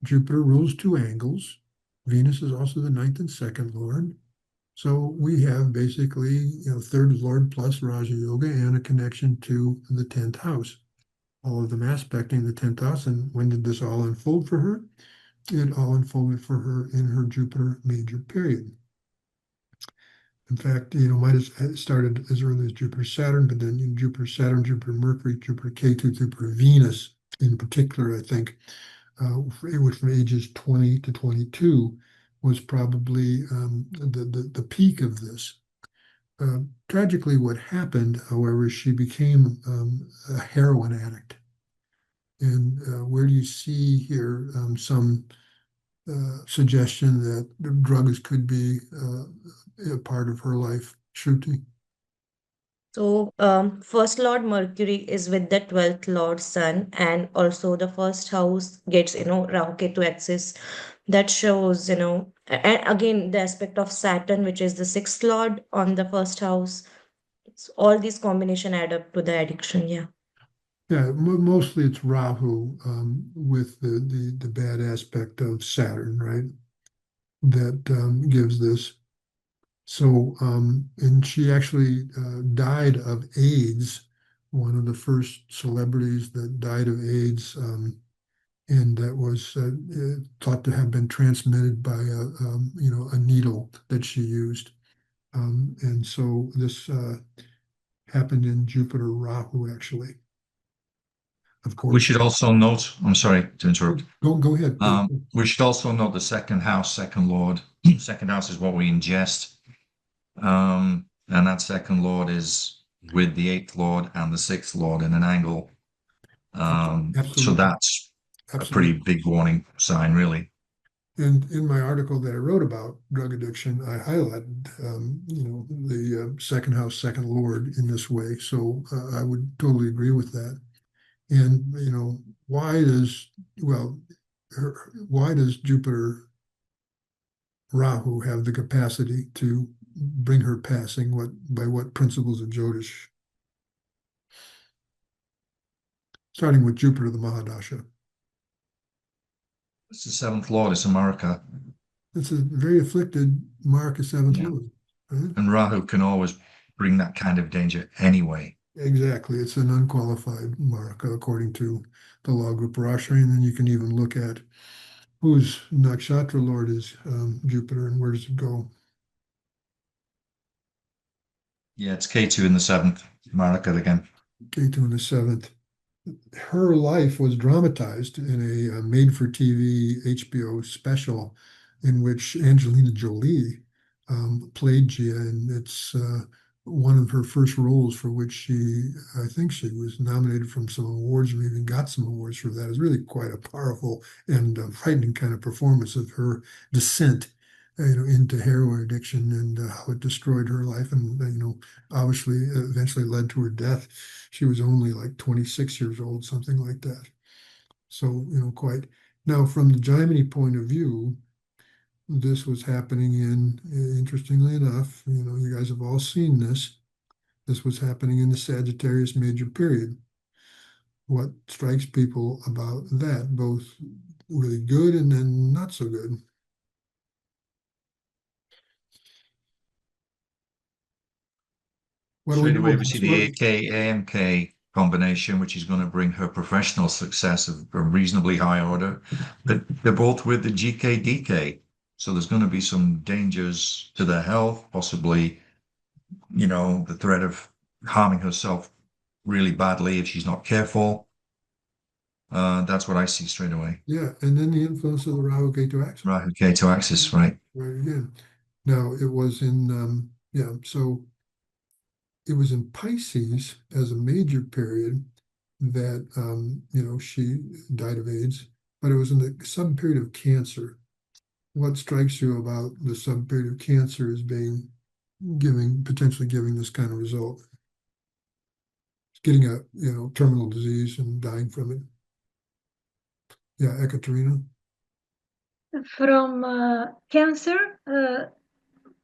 Jupiter rules 2 angles. Venus is also the 9th and 2nd lord. So we have basically, third lord plus Raja Yoga and a connection to the 10th house. All of them aspecting the 10th house. And when did this all unfold for her? It all unfolded for her in her Jupiter major period. In fact, might have started as early as Jupiter Saturn, but then Jupiter Saturn, Jupiter Mercury, Jupiter Ketu, Jupiter Venus in particular, I think, from ages 20 to 22 was probably the peak of this. Tragically, what happened, however, she became a heroin addict. And where do you see here some suggestion that drugs could be a part of her life, Shruti? So, first Lord Mercury is with the 12th Lord Sun, and also the first house gets, Rahu Ketu axis. That shows, and again, the aspect of Saturn, which is the 6th Lord on the first house. So all these combination add up to the addiction. Yeah. Yeah, mostly it's Rahu with the bad aspect of Saturn, right? That gives this. So, and she actually died of AIDS, one of the first celebrities that died of AIDS, and that was thought to have been transmitted by a needle that she used. And so this happened in Jupiter Rahu, actually. Of course. We should also note, I'm sorry to interrupt. Go ahead. We should also note the second house, second lord. Second house is what we ingest. And that second lord is with the 8th lord and the 6th lord in an angle. So that's a pretty big warning sign, really. And in my article that I wrote about drug addiction, I highlighted, the second house, second lord in this way. So I would totally agree with that. And, why does Jupiter Rahu have the capacity to bring her passing, by what principles of Jyotish? Starting with Jupiter, the Mahadasha. It's the seventh lord, it's America. It's a very afflicted Mark, seventh Yeah. lord. Right? And Rahu can always bring that kind of danger anyway. Exactly. It's an unqualified mark according to the law group Rashri. And then you can even look at whose nakshatra lord is Jupiter and where does it go? Yeah, it's K2 in the seventh, America again. K2 in the seventh. Her life was dramatized in a made-for-TV HBO special in which Angelina Jolie played Gia, and it's one of her first roles for which I think she was nominated from some awards and even got some awards for that. It's really quite a powerful and frightening kind of performance of her descent, into heroin addiction and how it destroyed her life and, obviously eventually led to her death. She was only like 26 years old, something like that. So, quite. Now, from the Jaimini point of view, this was happening interestingly enough, you guys have all seen this. This was happening in the Sagittarius major period. What strikes people about that, both really good and then not so good? What do we Straight know away, we about see the AK-AMK combination, which is going to bring her professional success of a reasonably high order. But they're both with the GK-DK. So there's going to be some dangers to their health, possibly, the threat of harming herself really badly if she's not careful. That's what I see straight away. Yeah, and then the influence of the Rahu Ketu axis. Rahu Ketu axis, right. Right again. Now it was in so it was in Pisces as a major period that she died of AIDS, but it was in the sub-period of Cancer. What strikes you about the sub-period of Cancer as potentially giving this kind of result? Getting a terminal disease and dying from it. Yeah, Ekaterina. From Cancer,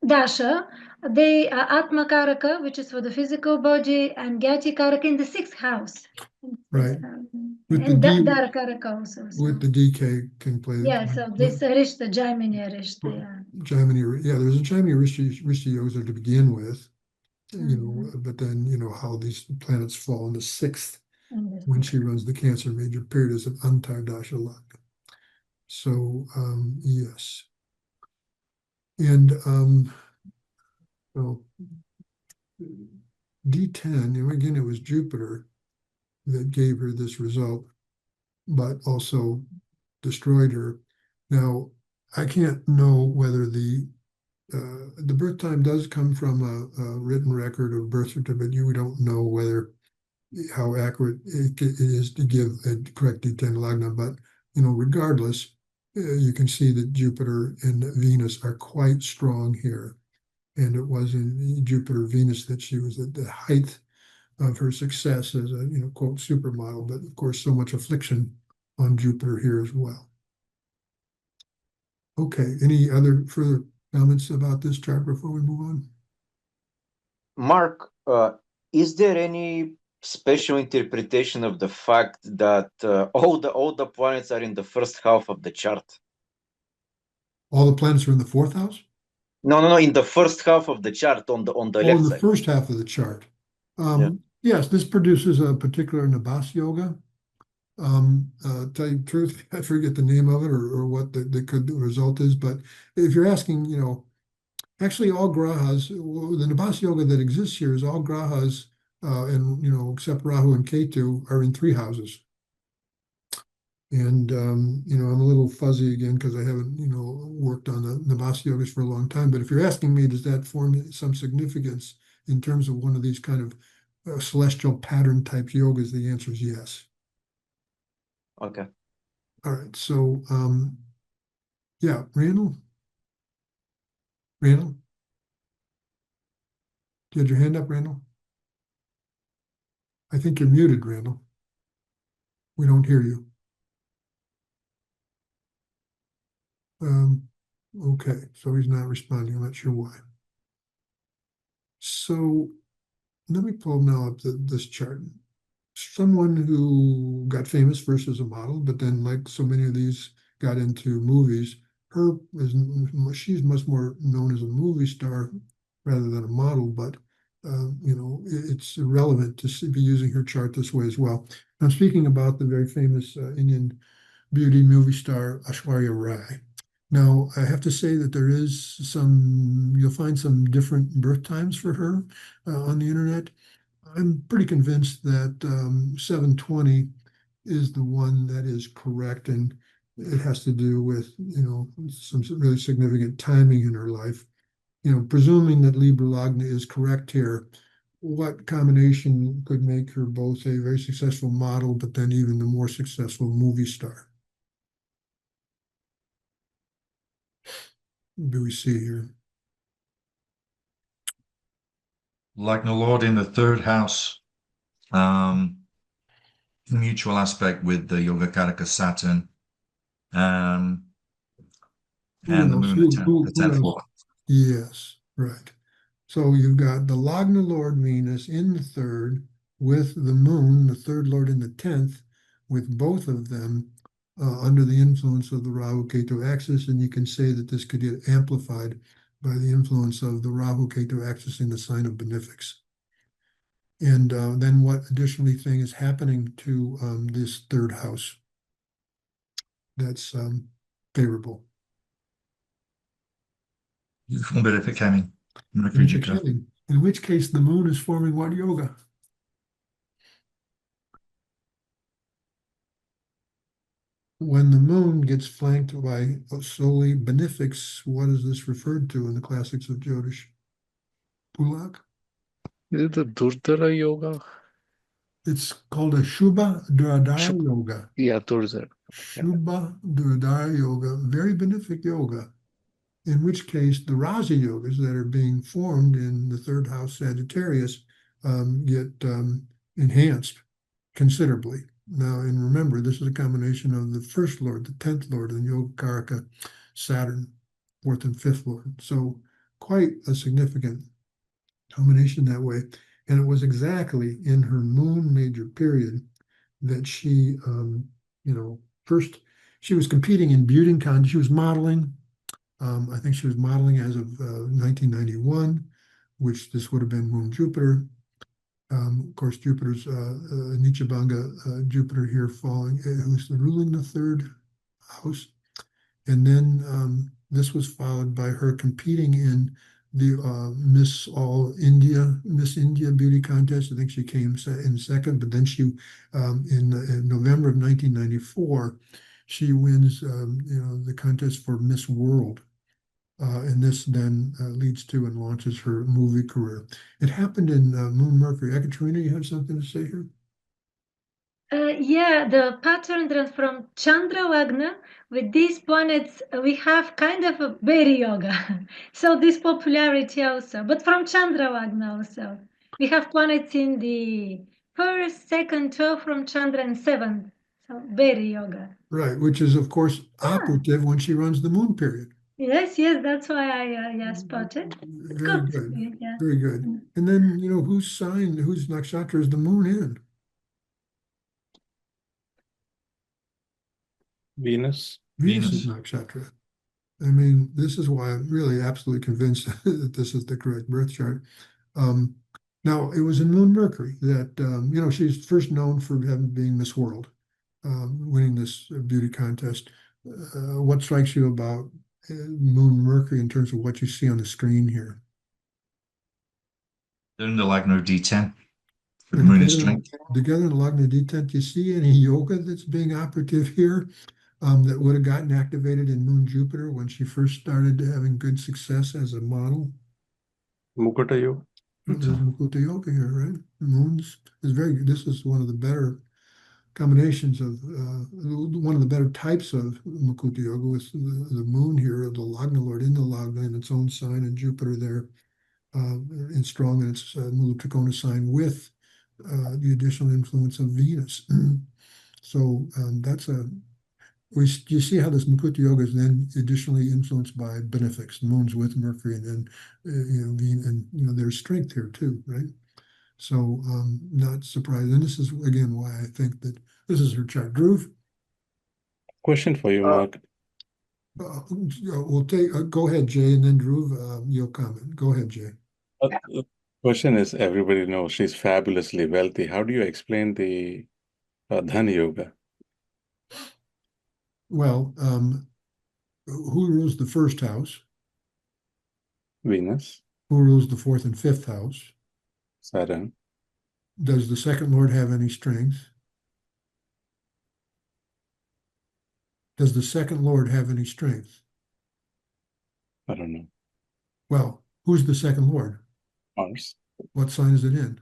Dasha, they Atma Karaka, which is for the physical body, and Gyati Karaka in the sixth house. Right. With And the Dara Karaka also. with the DK can play. Yeah, so this Arishta, Jaimini Arishta, yeah. Jaimini, yeah, there's a Jaimini Rishi Yoga to begin with, but then, how these planets fall in the sixth when she runs the Cancer major period is an Antardasha Lagna. So, yes. And, well, D10, and again, it was Jupiter that gave her this result, but also destroyed her. Now, I can't know whether the birth time does come from a written record of birth certificate. You don't know how accurate it is to give a correct D10 lagna, but regardless, you can see that Jupiter and Venus are quite strong here. And it was in Jupiter Venus that she was at the height of her success as a quote supermodel, but of course so much affliction on Jupiter here as well. Okay, any other further comments about this chart before we move on? Mark, is there any special interpretation of the fact that all the planets are in the first half of the chart? All the planets are in the fourth house? No, in the first half of the chart on the left in the side. first half of the chart. Yes, this produces a particular Nabas yoga. Tell you the truth, I forget the name of it or what the result is, but if you're asking, actually all grahas, the Nabas yoga that exists here is all grahas, and except Rahu and Ketu are in three houses. And I'm a little fuzzy again because I haven't worked on the Nabas yogas for a long time. But if you're asking me, does that form some significance in terms of one of these kind of celestial pattern type yogas? The answer is yes. Okay. All right. So yeah, Randall. You had your hand up, Randall? I think you're muted, Randall. We don't hear you. Okay, so he's not responding. I'm not sure why. So let me pull now up this chart. Someone who got famous first as a model, but then, like so many of these, got into movies. She's much more known as a movie star rather than a model, but it's irrelevant to be using her chart this way as well. I'm speaking about the very famous Indian beauty movie star Aishwarya Rai. Now, I have to say that you'll find some different birth times for her on the internet. I'm pretty convinced that 720 is the one that is correct, and it has to do with, some really significant timing in her life. Presuming that Libra Lagna is correct here, what combination could make her both a very successful model, but then even the more successful movie star? Do we see here? Lagna Lord in the third house, mutual aspect with the Yogacaraka Saturn, and the moon at the 10th lord. Yes, right. So you've got the Lagna Lord Venus in the third with the moon, the third lord in the 10th, with both of them under the influence of the Rahu-Ketu axis, and you can say that this could get amplified by the influence of the Rahu-Ketu axis in the sign of benefics. And then what additionally thing is happening to this third house that's favorable? Beneficaming. In which case the moon is forming what yoga? When the moon gets flanked by solely benefics, what is this referred to in the classics of Jyotish? Pulak? Is it the Durdara yoga? It's called a Shubha Duradara yoga. Yeah, Durdara. Shubha Duradara yoga, very benefic yoga, in which case the Raja yogas that are being formed in the third house Sagittarius get enhanced considerably. Now, and remember, this is a combination of the first lord, the 10th lord, and Yogacaraka Saturn, 4th and 5th lord. So quite a significant combination that way. And it was exactly in her moon major period that she, first she was competing in beauty contest. She was modeling. I think she was modeling as of 1991, which this would have been moon Jupiter. Of course, Jupiter's Nichabanga Jupiter here falling, who's ruling the third house. And then this was followed by her competing in the Miss India beauty contest. I think she came in second, but then she, in November of 1994, she wins, the contest for Miss World. And this then leads to and launches her movie career. It happened in Moon Mercury. Ekaterina, you have something to say here? Yeah, the pattern runs from Chandra Lagna. With these planets, we have kind of a berry yoga. So this popularity also, but from Chandra Lagna also. We have planets in the first, second, 12 from Chandra and 7th. So berry yoga. Right, which is of course operative when she runs the moon period. Yes, that's why I spotted. Very good. Yeah. Very good. And then, whose nakshatra is the moon in? Venus. Venus' nakshatra. I mean, this is why I'm really absolutely convinced that this is the correct birth chart. Now, it was in Moon Mercury that, she's first known for being Miss World, winning this beauty contest. What strikes you about Moon Mercury in terms of what you see on the screen here? They're in the Lagna D10 for the moon in strength. Together in the Lagna D10, do you see any yoga that's being operative here that would have gotten activated in Moon Jupiter when she first started having good success as a model? Mukata yoga. There's Mukata yoga here, right? Moons is this is one of the better combinations of one of the better types of Mukata yoga with the moon here, the Lagna Lord in the Lagna in its own sign, and Jupiter there and strong in its Mula Trikona sign with the additional influence of Venus. So that's you see how this Mukta yoga is then additionally influenced by benefics, the moon's with Mercury, and then there's strength here too, right? So not surprised. And this is again why I think that this is her chart. Dhruv, Question for you, Mark. we'll take. Go ahead, Jay, and then Dhruv, you'll comment. Go ahead, Jay. Question is, everybody knows she's fabulously wealthy. How do you explain the Dhan Yoga? Well, who rules the first house? Venus, Who rules the fourth and fifth house? Saturn, Does the second lord have any strength? Does the second lord have any strength? I don't know, Well, who's the second lord? Mars. What sign is it in?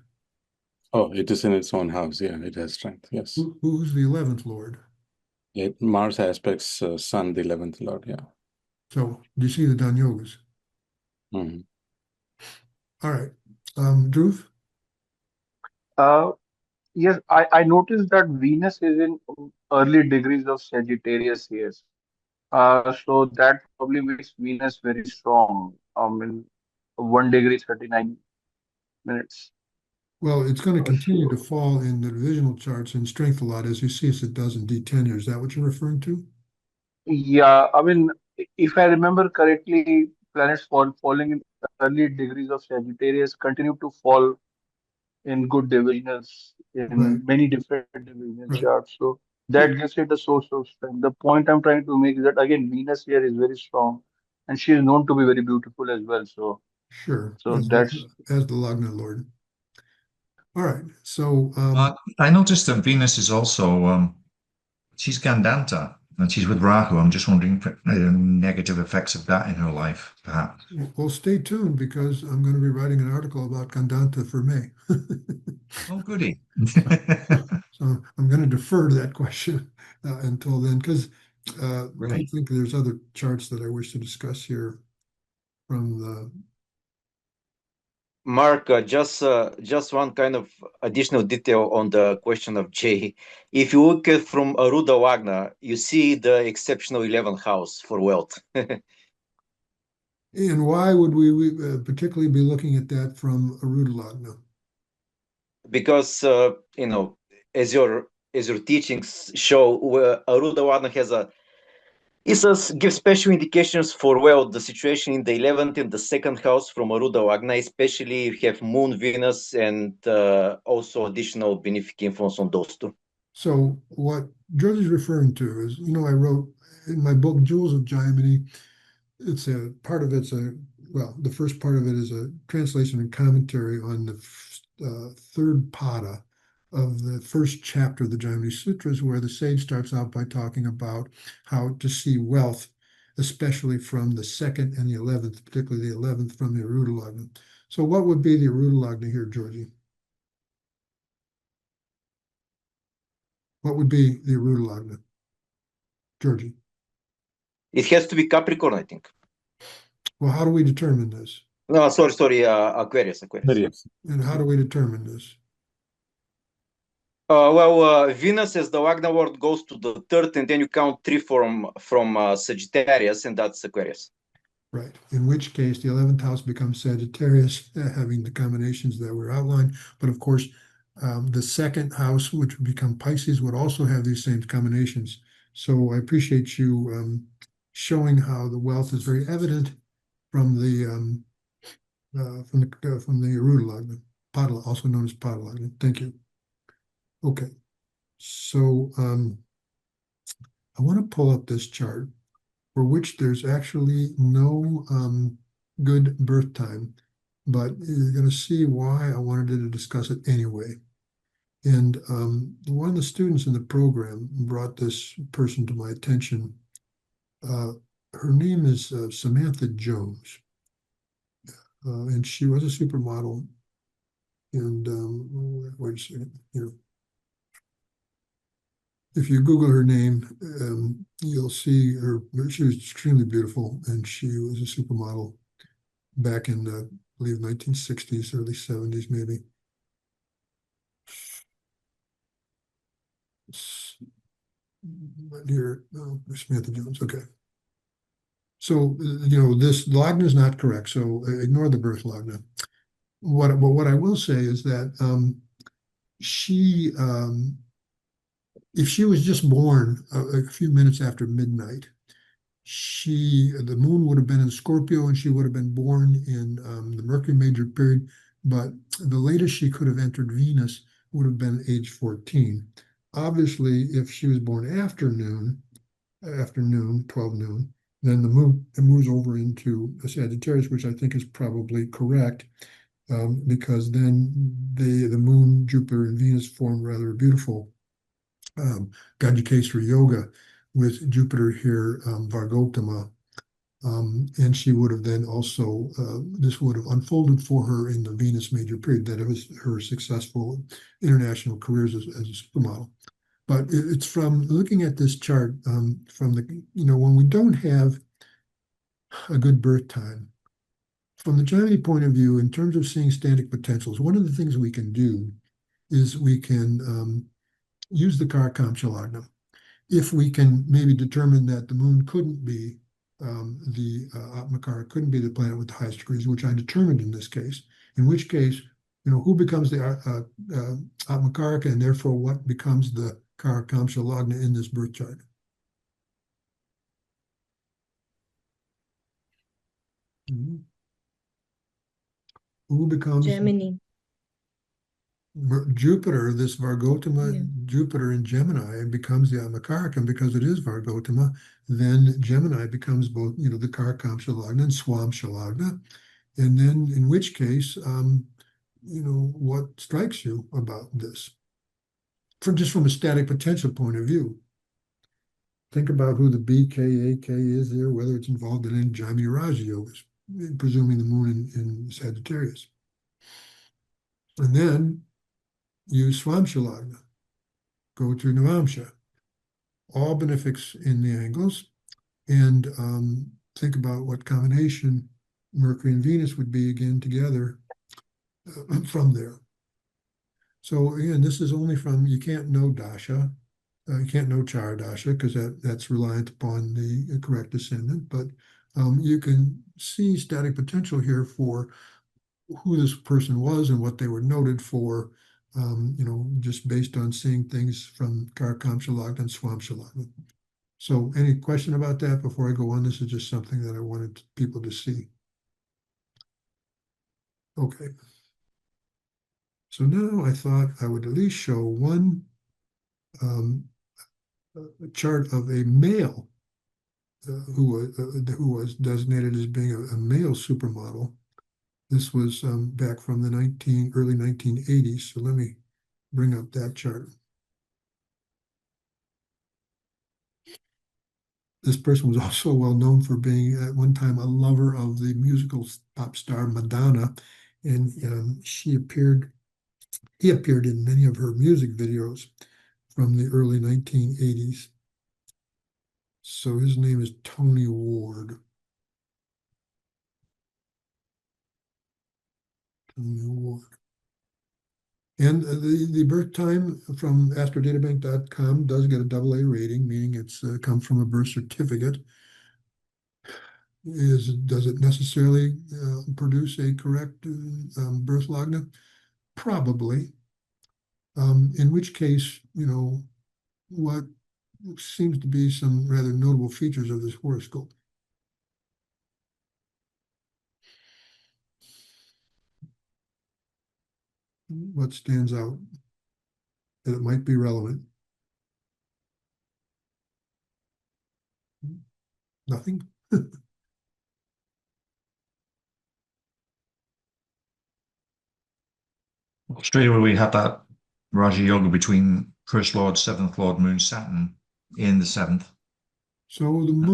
Oh, it is in its own house. Yeah, it has strength. Yes. Who's the 11th lord? Mars aspects Sun, the 11th Lord. Yeah. So, do you see the Dhan yogas? Hmm. All right. Dhruv? Yes, I noticed that Venus is in early degrees of Sagittarius here. So that probably makes Venus very strong. In 1 degree 39 minutes. Well, it's going to continue to So fall in the divisional charts in strength a lot, as you see as it does in D10 here. Is that what you're referring to? yeah, if I remember correctly, planets falling in early degrees of Sagittarius continue to fall in good divisionals Right, in many different divisional right. charts. So that gives it a source of strength. The point I'm trying to make is that again, Venus here is very strong, and she is known to be very beautiful as well. So Sure, so as that's the Lagna Lord. All right, so I noticed that Venus is also, she's Gandanta and she's with Rahu. I'm just wondering negative effects of that in her life, perhaps. well, stay tuned because I'm going to be writing an article about Gandanta for May. Oh, goody. So I'm going to defer to that question until then, because I Right. think there's other charts that I wish to discuss here from the. Mark, just one kind of additional detail on the question of Jay. If you look at from Aruda Lagna, you see the exceptional 11th house for wealth. And why would we particularly be looking at that from Aruda Lagna? Because as your teachings show, Aruda Lagna gives special indications for the situation in the 11th and the second house from Aruda Lagna, especially if you have Moon, Venus, and also additional benefic influence on those two. So what George is referring to is, I wrote in my book, Jewels of Jaimini, it's a part of the first part of it is a translation and commentary on the third pada of the first chapter of the Jaimini Sutras, where the sage starts out by talking about how to see wealth, especially from the second and the 11th, particularly the 11th from the Aruda Lagna. So what would be the Aruda Lagna here, Georgie? What would be the Aruda Lagna, Georgie? It has to be Capricorn, I think. Well, how do we determine this? No, sorry, Aquarius. And how do we determine this? Venus as the Lagna Lord goes to the third, and then you count 3 from Sagittarius, and that's Aquarius. Right. In which case, the 11th house becomes Sagittarius, having the combinations that were outlined. But of course, the second house, which would become Pisces, would also have these same combinations. So I appreciate you showing how the wealth is very evident from the Aruda Lagna, Pada, also known as Pada Lagna. Thank you. Okay. So I want to pull up this chart for which there's actually no good birth time, but you're going to see why I wanted to discuss it anyway. And one of the students in the program brought this person to my attention. Her name is Samantha Jones, and she was a supermodel. And wait a second here. If you Google her name, you'll see her. She was extremely beautiful, and she was a supermodel back in the, I believe, 1960s, early 70s, maybe. here, Samantha Jones, okay. So, this Lagna is not correct, so ignore the birth Lagna. What I will say is that she, if she was just born a few minutes after midnight, the moon would have been in Scorpio and she would have been born in the Mercury major period, but the latest she could have entered Venus would have been age 14. Obviously, if she was born afternoon, 12 noon, then the moon moves over into a Sagittarius, which I think is probably correct, because then the moon, Jupiter, and Venus form rather beautiful Gajikesari yoga with Jupiter here, Vargotama. And she would have then also, this would have unfolded for her in the Venus major period, that it was her successful international careers as a supermodel. But it's from looking at this chart, from when we don't have a good birth time, from the Chinese point of view, in terms of seeing standing potentials, one of the things we can do is we can use the Karakamsha Lagna. If we can maybe determine that the moon couldn't be the Atmakara, couldn't be the planet with the highest degrees, which I determined in this case, in which case, who becomes the Atmakaraka, and therefore what becomes the Karakamsha Lagna in this birth chart? Who becomes Gemini. Jupiter, this Vargotama, Jupiter in Gemini, and becomes the Atmakaraka, and because it is Vargotama, then Gemini becomes both, the Karakamsha Lagna and Swamsha Lagna. And then in which case, what strikes you about this? Just from a static potential point of view. Think about who the BKAK is there, whether it's involved in any Jaimini Raja yogas, presuming the moon in Sagittarius. And then use Swamsha Lagna, go to Navamsha, all benefics in the angles, and think about what combination Mercury and Venus would be again together from there. So again, this is only from, you can't know Dasha, you can't know Chara Dasha, because that's reliant upon the correct ascendant, but you can see static potential here for who this person was and what they were noted for, just based on seeing things from Karakamsha Lagna and Swamsha Lagna. So any question about that before I go on? This is just something that I wanted people to see. Okay. So now I thought I would at least show one chart of a male who was designated as being a male supermodel. This was back from the early 1980s. So let me bring up that chart. This person was also well known for being at one time a lover of the musical pop star Madonna, and he appeared in many of her music videos from the early 1980s. So his name is Tony Ward. Tony Ward. And the birth time from astrodatabank.com does get a AA rating, meaning it's comes from a birth certificate. Does it necessarily produce a correct birth lagna? Probably. In which case, what seems to be some rather notable features of this horoscope. What stands out that it might be relevant? Nothing? Straight away, we have that Raja Yoga between First Lord, Seventh Lord, Moon, Saturn in the seventh. So the moon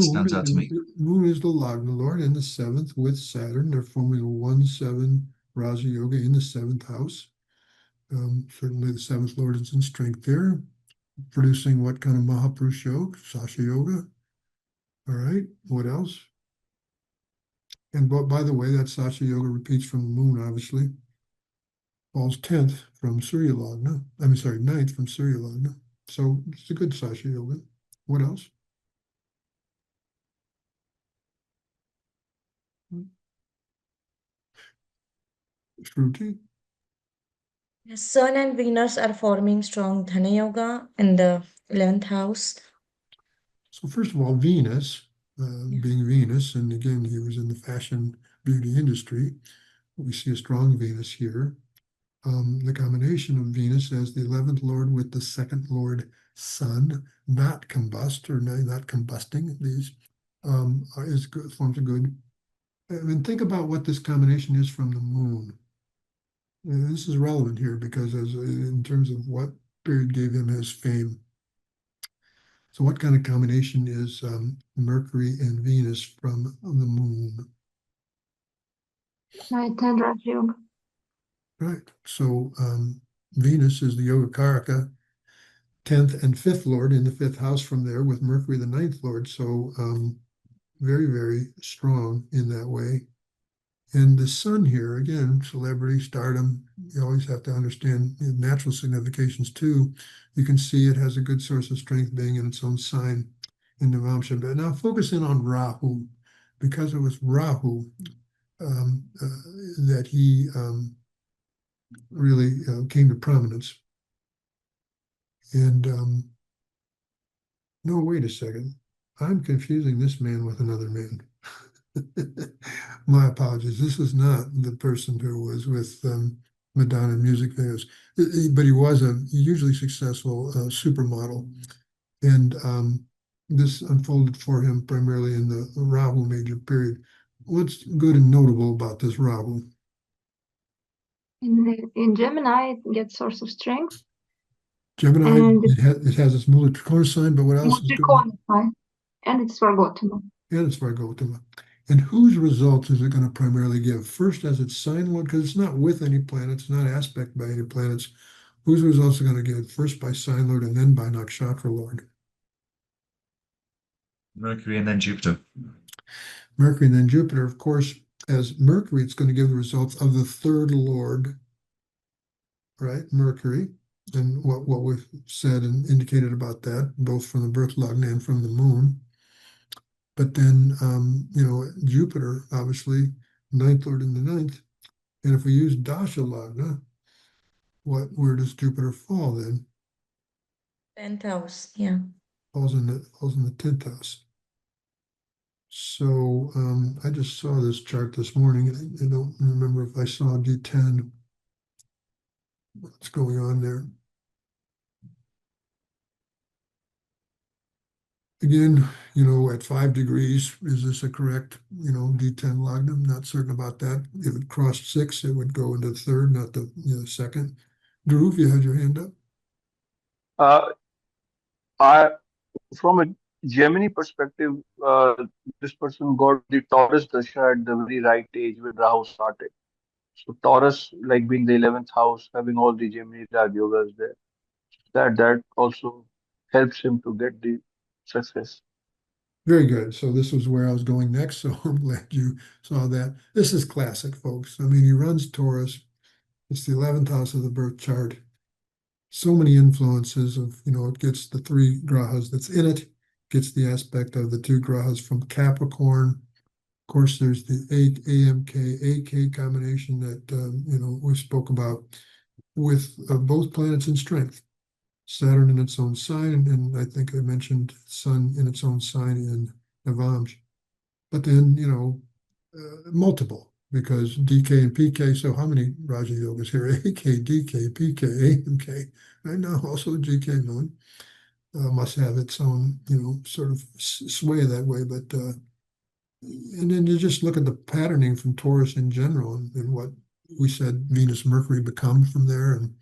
is the Lagna Lord in the seventh with Saturn. They're forming a 1-7 Raja Yoga in the seventh house. Certainly the seventh Lord is in strength there, producing what kind of Mahapurush Yoga? Sasha Yoga. All right, what else? And by the way, that Sasha Yoga repeats from the moon, obviously. Falls 10th from Surya Lagna. 9th from Surya Lagna. So it's a good Sasha Yoga. What else? Shruti? Sun and Venus are forming strong Dhana Yoga in the 11th house. So first of all, Venus, being Venus, and again, he was in the fashion beauty industry. We see a strong Venus here. The combination of Venus as the 11th Lord with the 2nd Lord Sun, not combust or not combusting these, is good, forms a good. I mean, think about what this combination is from the Moon. And this is relevant here because in terms of what period gave him his fame. So what kind of combination is Mercury and Venus from the Moon? Night and Raja Yoga. Right. So Venus is the Yoga Karaka, 10th and 5th Lord in the 5th house from there, with Mercury the 9th Lord. So very, very strong in that way. And the Sun here, again, celebrity, stardom, you always have to understand natural significations too. You can see it has a good source of strength being in its own sign in Navamsha. But now focus in on Rahu, because it was Rahu that he really came to prominence. And no, wait a second. I'm confusing this man with another man. My apologies. This is not the person who was with Madonna music videos, but he was a hugely successful supermodel. And this unfolded for him primarily in the Rahu major period. What's good and notable about this Rahu? In Gemini, it gets source of strength. Gemini, And it has its Mula Trikona sign, but what else is good? Trikona, and it's Vargotama. And it's Vargotama. And whose results is it going to primarily give? First, as its sign lord, because it's not with any planets, not aspect by any planets. Whose results are going to give? First by sign lord and then by nakshatra lord. Mercury and then Jupiter. Mercury and then Jupiter, of course, as Mercury, it's going to give the results of the 3rd lord, right? Mercury, and what we've said and indicated about that, both from the birth lagna and from the moon. But then, Jupiter, obviously, 9th lord in the 9th. And if we use Dasha Lagna, where does Jupiter fall then? 10th house, yeah. Falls in the 10th house. So I just saw this chart this morning. I don't remember if I saw D10. What's going on there? Again, at 5 degrees, is this a correct, D10 lagna? I'm not certain about that. If it crossed 6, it would go into the 3rd, not the 2nd. Dhruv, you had your hand up? From a Gemini perspective, this person got the Taurus Dasha at the very right age when Rahu started. So Taurus, like being the 11th house, having all the Gemini Raj Yogas there, that also helps him to get the success. Very good. So this was where I was going next. So I'm glad you saw that. This is classic, folks. I mean, he runs Taurus. It's the 11th house of the birth chart. So many influences of, it gets the 3 grahas that's in it, gets the aspect of the 2 grahas from Capricorn. Of course, there's the 8 AMK, AK combination that, we spoke about with both planets in strength. Saturn in its own sign, and I think I mentioned Sun in its own sign in Navamsha. But then, multiple, because DK and PK, so how many Raja Yogas here? AK, DK, PK, AMK, right now also GK moon must have its own, sort of sway that way. But, and then you just look at the patterning from Taurus in general and what we said Venus, Mercury become from there, and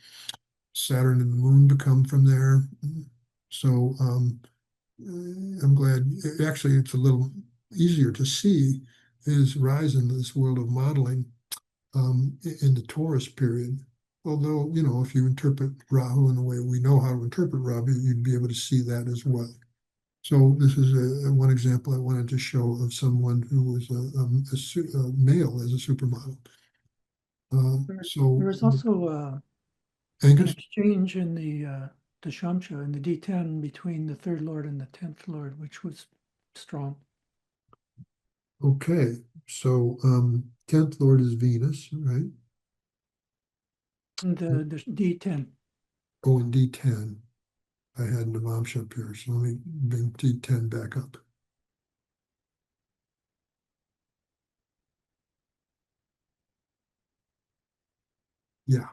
Saturn and the moon become from there. So I'm glad. Actually, it's a little easier to see his rise into this world of modeling in the Taurus period. Although, if you interpret Rahu in the way we know how to interpret Rahu, you'd be able to see that as well. So this is one example I wanted to show of someone who was a male as a supermodel. There was also an Angus? exchange in the Dashamsha in the D10 between the third lord and the 10th lord, which was strong. Okay, so 10th lord is Venus, right? The D10. Oh, in D10. I had Navamsha up here, so let me bring D10 back up. Yeah.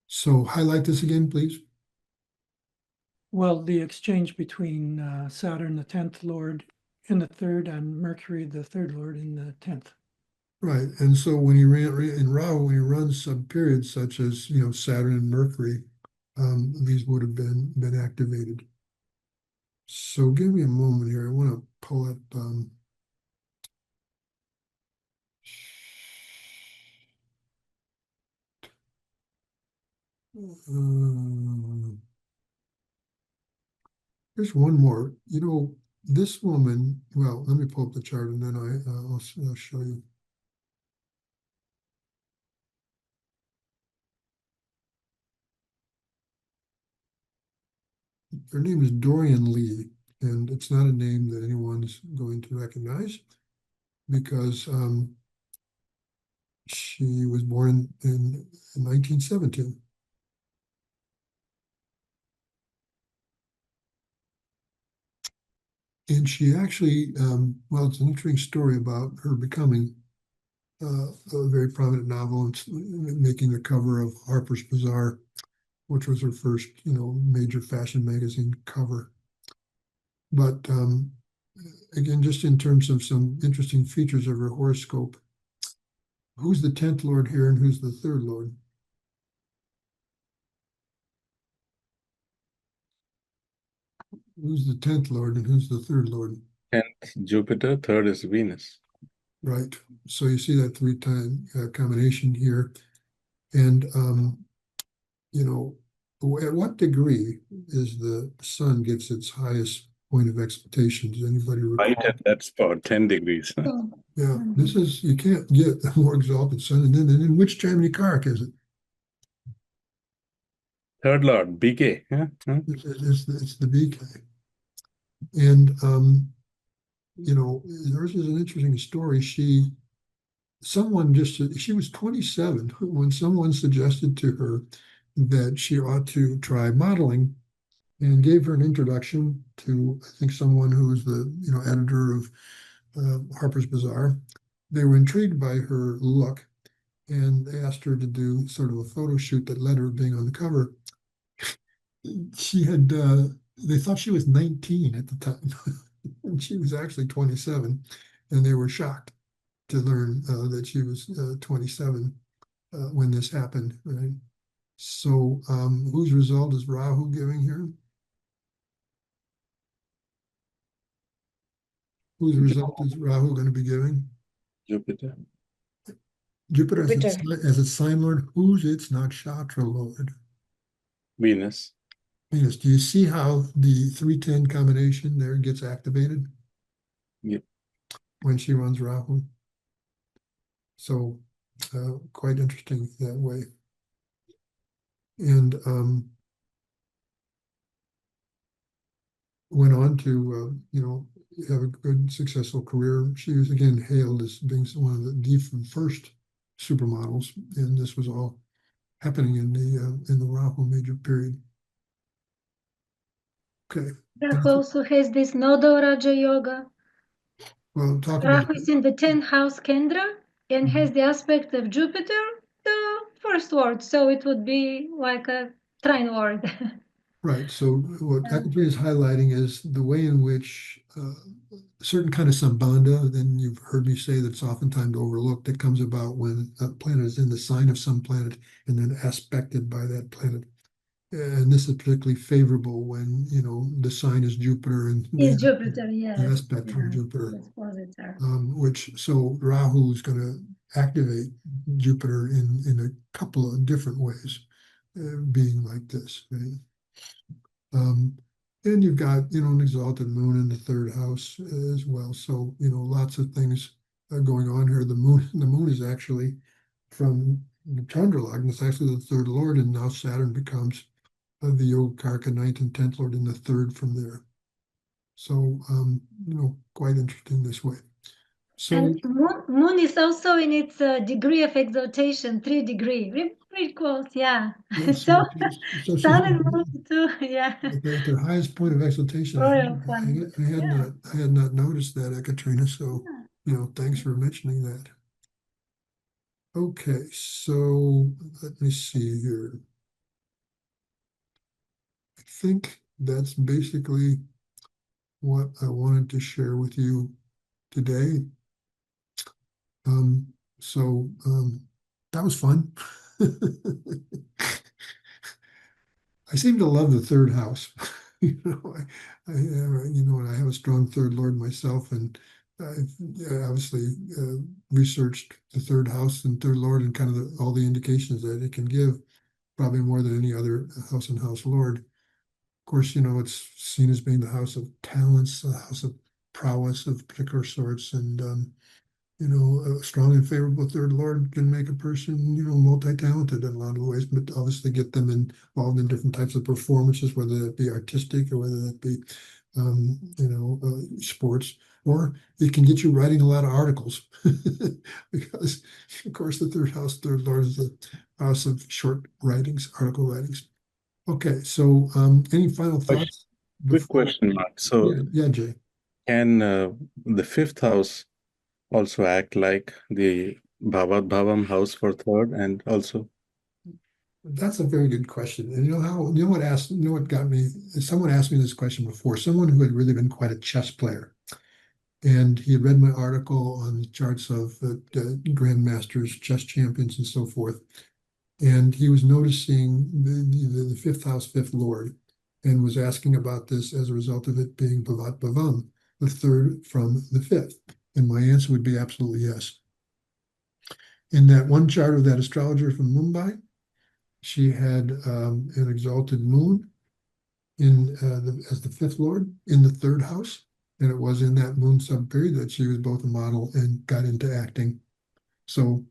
So highlight this again, please. Well, the exchange between Saturn, the 10th lord, in the third, and Mercury, the third lord, in the 10th. Right, and so when he ran in Rahu, when he runs some periods such as Saturn and Mercury, these would have been activated. So give me a moment here. I want to pull up. Here's one more. This woman. Well, let me pull up the chart and then I'll show you. Her name is Dorian Lee, and it's not a name that anyone's going to recognize because she was born in 1917. And she actually, well, it's an interesting story about her becoming a very prominent novel and making the cover of Harper's Bazaar, which was her first, major fashion magazine cover. But again, just in terms of some interesting features of her horoscope, who's the 10th lord here and who's the third lord? Who's the 10th lord and who's the third lord? 10th Jupiter, third is Venus. Right. So you see that three-time combination here. And, at what degree is the sun gets its highest point of exaltation? Does anybody recall? Right at that spot, 10 degrees. Huh? Yeah, you can't get a more exalted sun. And then in which Gemini Kark is it? Third Lord, BK. Huh? It's the BK. And, yours is an interesting story. She was 27 when someone suggested to her that she ought to try modeling and gave her an introduction to, I think, someone who was the, editor of Harper's Bazaar. They were intrigued by her look and they asked her to do sort of a photo shoot that led her being on the cover. They thought she was 19 at the time, and she was actually 27, and they were shocked to learn that she was 27 when this happened, right? So whose result is Rahu giving here? Whose result is Rahu going to be giving? Jupiter. Jupiter as its sign lord. Whose its nakshatra lord? Venus. Venus. Do you see how the 310 combination there gets activated? Yep. When she runs Rahu. So quite interesting that way. And went on to, have a good, successful career. She was again hailed as being one of the first supermodels, and this was all happening in the Rahu major period. Okay. Rahu also has this nodal Raja Yoga. Well, talk about Rahu is in the 10th house Kendra and has the aspect of Jupiter, the first lord. So it would be like a trine lord. right. So what Adriana is highlighting is the way in which certain kind of sambandha, then you've heard me say that's oftentimes overlooked, that comes about when a planet is in the sign of some planet and then aspected by that planet. And this is particularly favorable when, the sign is Jupiter and Is Jupiter, yes. the aspect from Jupiter. Expositor. So Rahu is going to activate Jupiter in a couple of different ways, being like this, right? And you've got, an exalted moon in the third house as well. So, lots of things going on here. The moon is actually from the Chandra Lagna, it's actually the third lord, and now Saturn becomes the Yogacaraka, 9th and 10th Lord, and the 3rd from there. So, quite interesting this way. So, and moon is also in its degree of exaltation, 3 degree. Very cool, yeah. yes, So so she sun and had moon too, yeah. at their highest point of exaltation. Royal fun. I had not noticed that, Ekaterina. So, thanks for mentioning that. Okay, so let me see here. I think that's basically what I wanted to share with you today. So that was fun. I seem to love the 3rd house. I have a strong 3rd Lord myself, and I've obviously researched the 3rd house and 3rd Lord and kind of all the indications that it can give, probably more than any other house and house Lord. Of course, it's seen as being the house of talents, the house of prowess of particular sorts, and a strong and favorable 3rd Lord can make a person, multi-talented in a lot of ways, but obviously get them involved in different types of performances, whether that be artistic or whether that be, sports, or it can get you writing a lot of articles because, of course, the 3rd house, 3rd Lord is the house of short writings, article writings. Okay, so any final thoughts? Quick question, Mark. So, yeah, Jay. can the 5th house also act like the Bhavam house for 3rd, and also? That's a very good question. And what got me? Someone asked me this question before, someone who had really been quite a chess player. And he had read my article on the charts of grandmasters, chess champions, and so forth. And he was noticing the 5th house, 5th Lord, and was asking about this as a result of it being Bhavat Bhavam, the 3rd from the 5th. And my answer would be absolutely yes. In that one chart of that astrologer from Mumbai, she had an exalted moon as the 5th Lord in the 3rd house. And it was in that moon sub-period that she was both a model and got into acting. So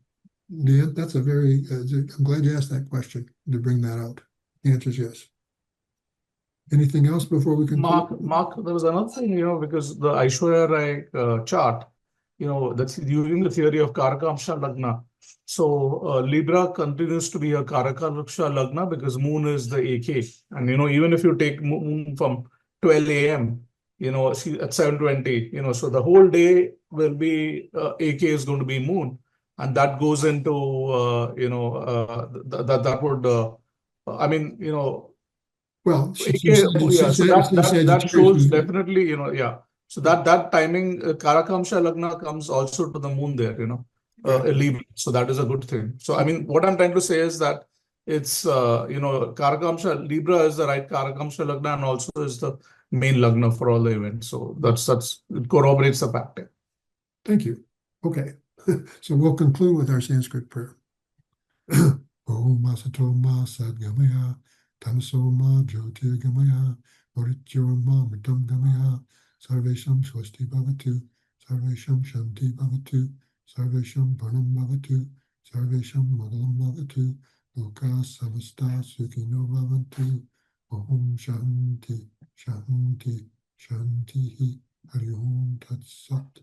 yeah, that's I'm glad you asked that question to bring that out. The answer is yes. Anything else before we conclude? Mark, there was another thing, because the Aishwarya Rai chart, that's using the theory of Karakamsha Lagna. So Libra continues to be a Karakamsha Lagna because moon is the AK. And, even if you take moon from 12 a.m., at 7:20, so the whole day will be, AK is going to be moon. And that goes into, that would, well, so that shows definitely, yeah. So that timing, Karakamsha Lagna comes also to the moon there, Libra. So that is a good thing. So what I'm trying to say is that it's Karakamsha Libra is the right Karakamsha Lagna and also is the main Lagna for all the events. So that's it corroborates the fact. Thank you. Okay, so we'll conclude with our Sanskrit prayer. Om Asatoma Sadgamaya Tamasoma Jyotirgamaya Mrityorma Mritam Gamaya Sarvesham Swasti Bhavatu Sarvesham Shanti Bhavatu Sarvesham Pranam Bhavatu Sarvesham Mangalam Bhavatu Loka Samasta Sukhino Bhavantu Om Shanti Shanti Shanti Hari Om Tat Sat.